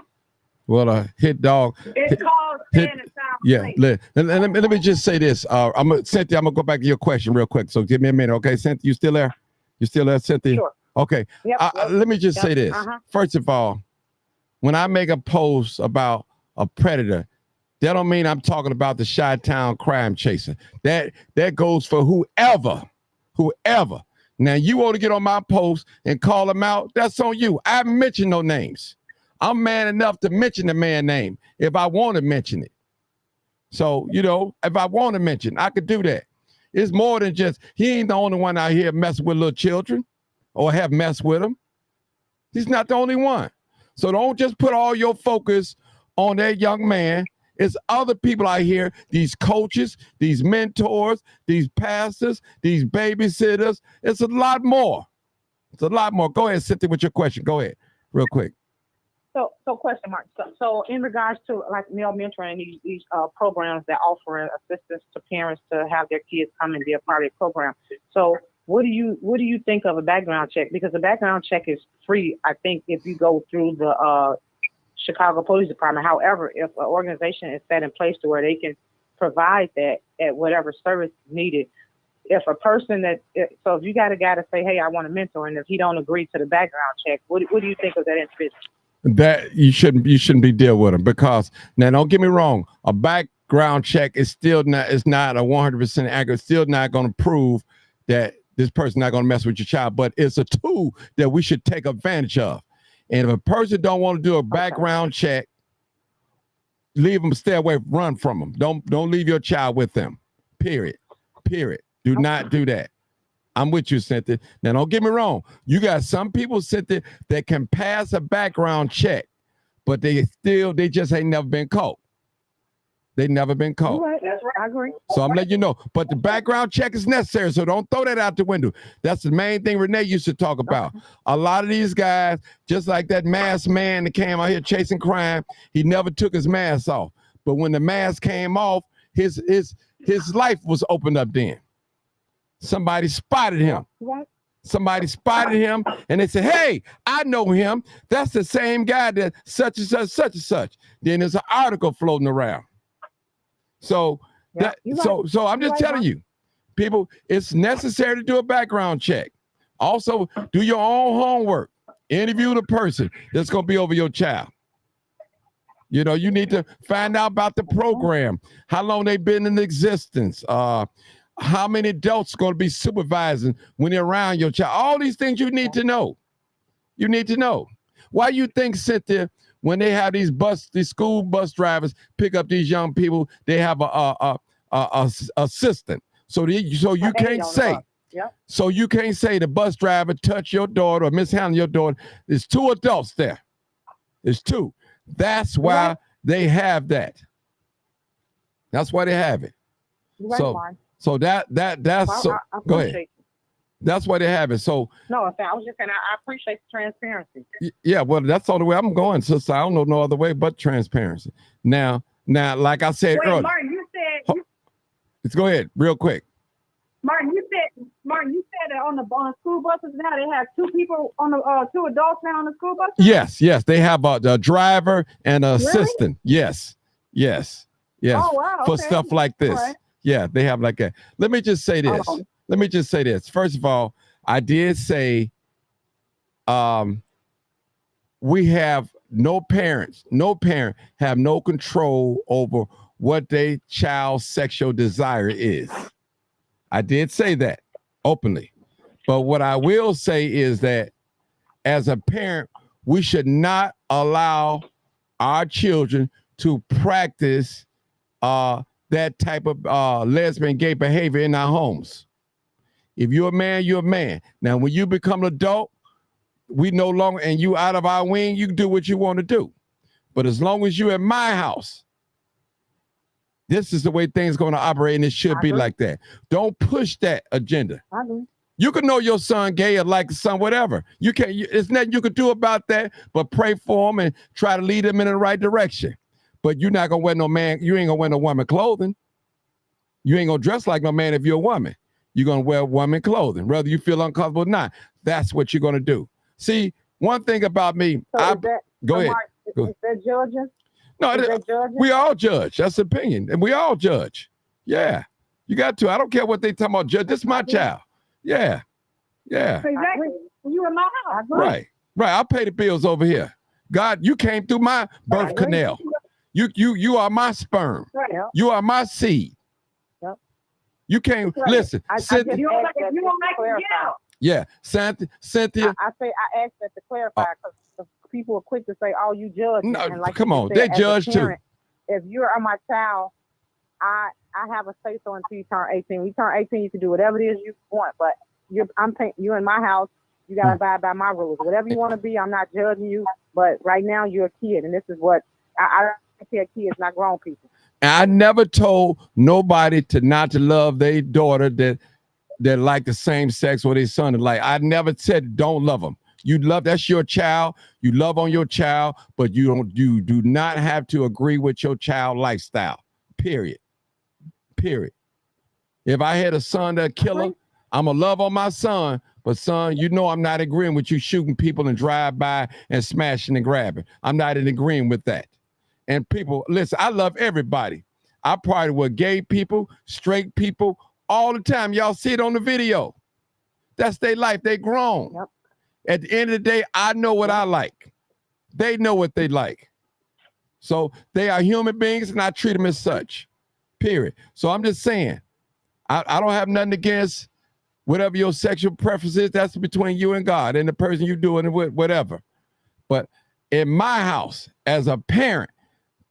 Well, hit dog. It's called staying in time. Yeah. Let me just say this. Cynthia, I'm gonna go back to your question real quick. So give me a minute, okay? Cynthia, you still there? You still there, Cynthia? Sure. Okay. Yep, Let me just say this. First of all, when I make a post about a predator, that don't mean I'm talking about the Chi-Town crime chaser. That goes for whoever. Now, you want to get on my post and call them out, that's on you. I haven't mentioned no names. I'm man enough to mention the man name if I want to mention it. So, if I want to mention, I could do that. It's more than just, he ain't the only one out here messing with little children or have messed with them. He's not the only one. So don't just put all your focus on that young man. It's other people out here, these coaches, these mentors, these pastors, these babysitters. It's a lot more. Go ahead, Cynthia, with your question. Go ahead, real quick. So question mark. So in regards to like male mentoring, these programs that offer assistance to parents to have their kids come and be a part of the program. So what do you think of a background check? Because the background check is free, I think, if you go through the Chicago Police Department. However, if an organization is set in place to where they can provide that at whatever service needed, if a person so if you got a guy to say, hey, I want a mentor, and if he don't agree to the background check, what do you think of that individual? That you shouldn't be dealing with them, because now don't get me wrong, a background check is not a 100% accurate, still not going to prove that this person not going to mess with your child, but it's a tool that we should take advantage of. And if a person don't want to do a background check, leave them, stay away, run from them. Don't leave your child with them. Period. Do not do that. I'm with you, Cynthia. Now, don't get me wrong. You got some people, Cynthia, that can pass a background check, but they just ain't never been caught. They never been caught. Right, that's right. I agree. So I'm letting you know. But the background check is necessary, so don't throw that out the window. That's the main thing Renee used to talk about. A lot of these guys, just like that masked man that came out here chasing crime, he never took his mask off. But when the mask came off, his life was opened up then. Somebody spotted him. Somebody spotted him, and they said, hey, I know him. That's the same guy that such and such, such and such. Then there's an article floating around. So Yeah, so I'm just telling you, people, it's necessary to do a background check. Also, do your own homework. Interview the person that's going to be over your child. You know, you need to find out about the program, how long they've been in existence, how many adults are going to be supervising when they're around your child. All these things you need to know. You need to know. Why you think, Cynthia, when they have these school bus drivers pick up these young people, they have a assistant. So you can't say. Yep. So you can't say the bus driver touched your daughter or mishandled your daughter. There's 2 adults there. There's 2. That's why they have that. That's why they have it. So that's so. Go ahead. That's why they have it. So no, I was just saying I appreciate the transparency. Yeah, well, that's the only way I'm going, sister. I don't know no other way but transparency. Now, like I said earlier. Martin, you said. Let's go ahead, real quick. Martin, you said that on the school buses now they have 2 people on the 2 adults now on the school buses. Yes, they have a driver and an assistant. Yes. Oh, wow, for stuff like this. Right. Yeah, they have like that. Let me just say this. First of all, I did say, we have no parent have no control over what their child's sexual desire is. I did say that openly. But what I will say is that as a parent, we should not allow our children to practice that type of lesbian gay behavior in our homes. If you're a man, you're a man. Now, when you become an adult, we no longer, and you out of our wing, you can do what you want to do. But as long as you're in my house, this is the way things going to operate, and it should be like that. Don't push that agenda. You can know your son gay or like his son, whatever. You can't. It's nothing you can do about that, but pray for him and try to lead him in the right direction. But you're not gonna wear no man. You ain't gonna wear no woman clothing. You ain't gonna dress like no man if you're a woman. You're gonna wear woman clothing, whether you feel uncomfortable or not. That's what you're gonna do. See, one thing about me. Go ahead. Is that judging? No, we all judge. That's opinion, and we all judge. Yeah, you got to. I don't care what they talking about. Judge, this is my child. Yeah. Exactly. You in my house. Right. I pay the bills over here. God, you came through my birth canal. You are my sperm. Right. You are my seed. Yep. You can't listen. Cynthia, you don't like to get out. Yeah, Cynthia. I asked that to clarify because people are quick to say, "Oh, you judge." No, and like come on, said, they judge too. If you're my child, I have a say so until you turn 18. When you turn 18, you can do whatever it is you want. But you're in my house. You gotta abide by my rules. Whatever you want to be, I'm not judging you. But right now, you're a kid, and this is what I care kids, not grown people. I never told nobody not to love their daughter that like the same sex or their son. Like I never said don't love them. You love, that's your child. You love on your child, but you do not have to agree with your child lifestyle. Period. If I had a son that killer, I'm gonna love on my son. But son, you know I'm not agreeing with you shooting people and drive by and smashing and grabbing. I'm not in agreeing with that. And people, listen, I love everybody. I party with gay people, straight people, all the time. Y'all see it on the video. That's their life. They grown. Yep. At the end of the day, I know what I like. They know what they like. So they are human beings, and I treat them as such. Period. So I'm just saying, I don't have nothing against whatever your sexual preference is. That's between you and God and the person you're doing it with, whatever. But in my house, as a parent,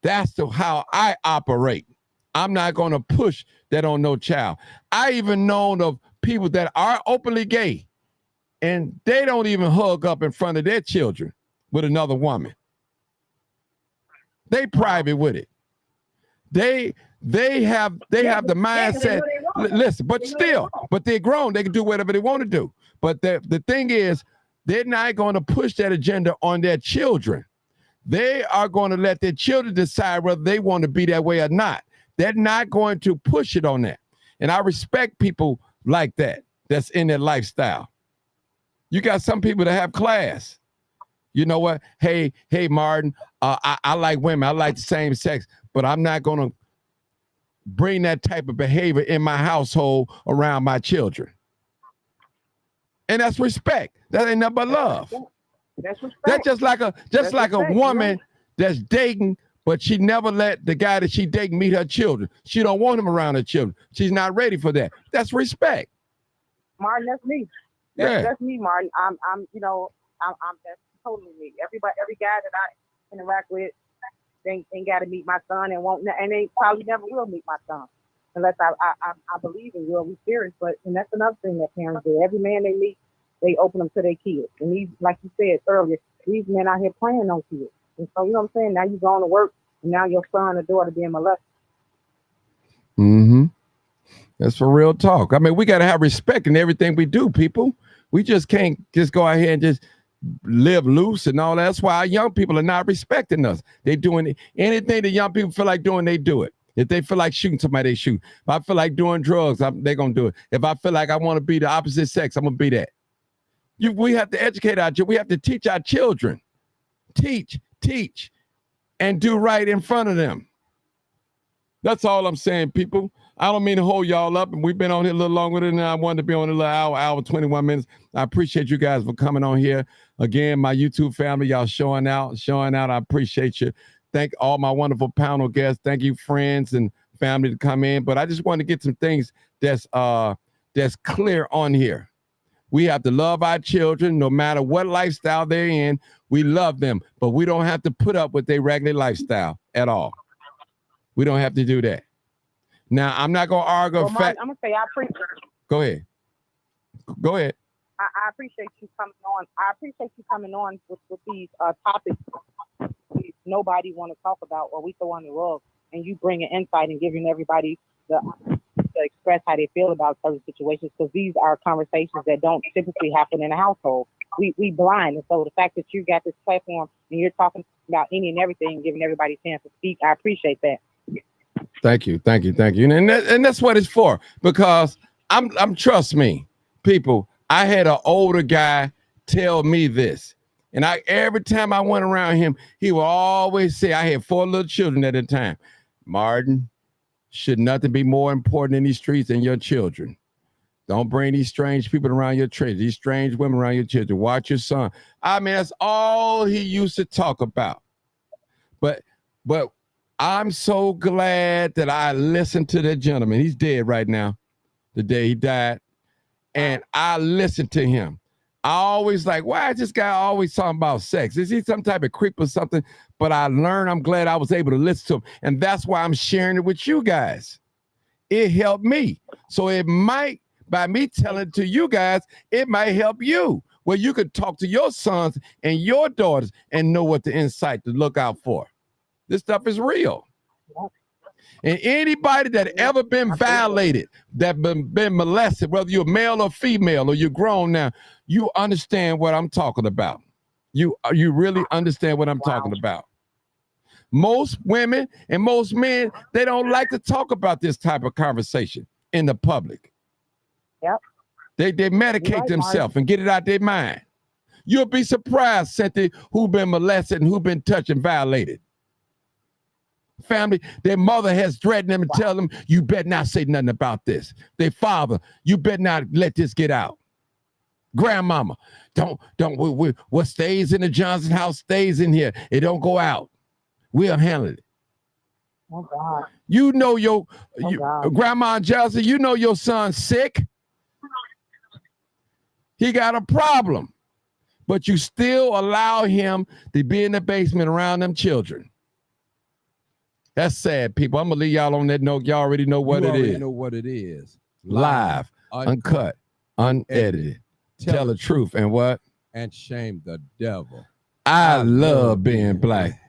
that's how I operate. I'm not going to push that on no child. I even known of people that are openly gay, and they don't even hug up in front of their children with another woman. They private with it. They have the mindset. Listen, but they're grown. They can do whatever they want to do. But the thing is, they're not going to push that agenda on their children. They are going to let their children decide whether they want to be that way or not. They're not going to push it on that. And I respect people like that, that's in their lifestyle. You got some people that have class. You know what? Hey, Martin, I like women. I like the same sex, but I'm not going to bring that type of behavior in my household around my children. And that's respect. That ain't nothing but love. That's respect. That's just like a woman that's dating, but she never let the guy that she dating meet her children. She don't want him around her children. She's not ready for that. That's respect. Martin, that's me. That's me, Martin. I'm that's totally me. Every guy that I interact with ain't got to meet my son and they probably never will meet my son unless I believe in will be serious. And that's another thing that parents do. Every man they meet, they open them to their kids. And these, like you said earlier, these men out here playing on kids. And so you know what I'm saying. Now you going to work, and now your son or daughter being molested. Mm-hmm. That's for real talk. I mean, we got to have respect in everything we do, people. We just can't just go out here and just live loose and all that. That's why our young people are not respecting us. They doing anything that young people feel like doing, they do it. If they feel like shooting somebody, they shoot. If I feel like doing drugs, they're going to do it. If I feel like I want to be the opposite sex, I'm going to be that. We have to educate our children. We have to teach our children. Teach, and do right in front of them. That's all I'm saying, people. I don't mean to hold y'all up, and we've been on here a little longer than I wanted to be on a little hour, 21 minutes. I appreciate you guys for coming on here. Again, my YouTube family, y'all showing out. I appreciate you. Thank all my wonderful panel guests. Thank you, friends and family, to come in. But I just want to get some things that's clear on here. We have to love our children no matter what lifestyle they're in. We love them, but we don't have to put up with their regular lifestyle at all. We don't have to do that. Now, I'm not going to argue. Well, Mark, I'm going to say I appreciate it. Go ahead. I appreciate you coming on. I appreciate you coming on with these topics nobody want to talk about or we throw on the rug, and you bringing insight and giving everybody to express how they feel about certain situations, because these are conversations that don't typically happen in a household. We blind, and so the fact that you got this platform and you're talking about any and everything, giving everybody a chance to speak, I appreciate that. Thank you, and that's what it's for. Because I'm trust me, people. I had an older guy tell me this, and every time I went around him, he would always say, I had 4 little children at the time. Martin, should nothing be more important in these streets than your children? Don't bring these strange people around your children, these strange women around your children. Watch your son. I mean, that's all he used to talk about. But I'm so glad that I listened to that gentleman. He's dead right now, the day he died. And I listened to him. I always like, why is this guy always talking about sex? Is he some type of creep or something? But I learned, I'm glad I was able to listen to him. And that's why I'm sharing it with you guys. It helped me. So it might, by me telling it to you guys, it might help you, where you could talk to your sons and your daughters and know what the insight to look out for. This stuff is real. And anybody that ever been violated, that been molested, whether you're male or female or you're grown now, you understand what I'm talking about. You really understand what I'm talking about. Most women and most men, they don't like to talk about this type of conversation in the public. Yep. They medicate themselves and get it out their mind. You'll be surprised, Cynthia, who been molested and who been touched and violated. Family, their mother has threatened them and tell them, you better not say nothing about this. Their father, you better not let this get out. Grandmama, what stays in the Johnson house stays in here. It don't go out. We'll handle it. Oh God. You know Grandma and Johnson, you know your son's sick. He got a problem. But you still allow him to be in the basement around them children. That's sad, people. I'm gonna leave y'all on that note. Y'all already know what it is. Live, uncut, unedited. Tell the truth and what? And shame the devil. I love being black.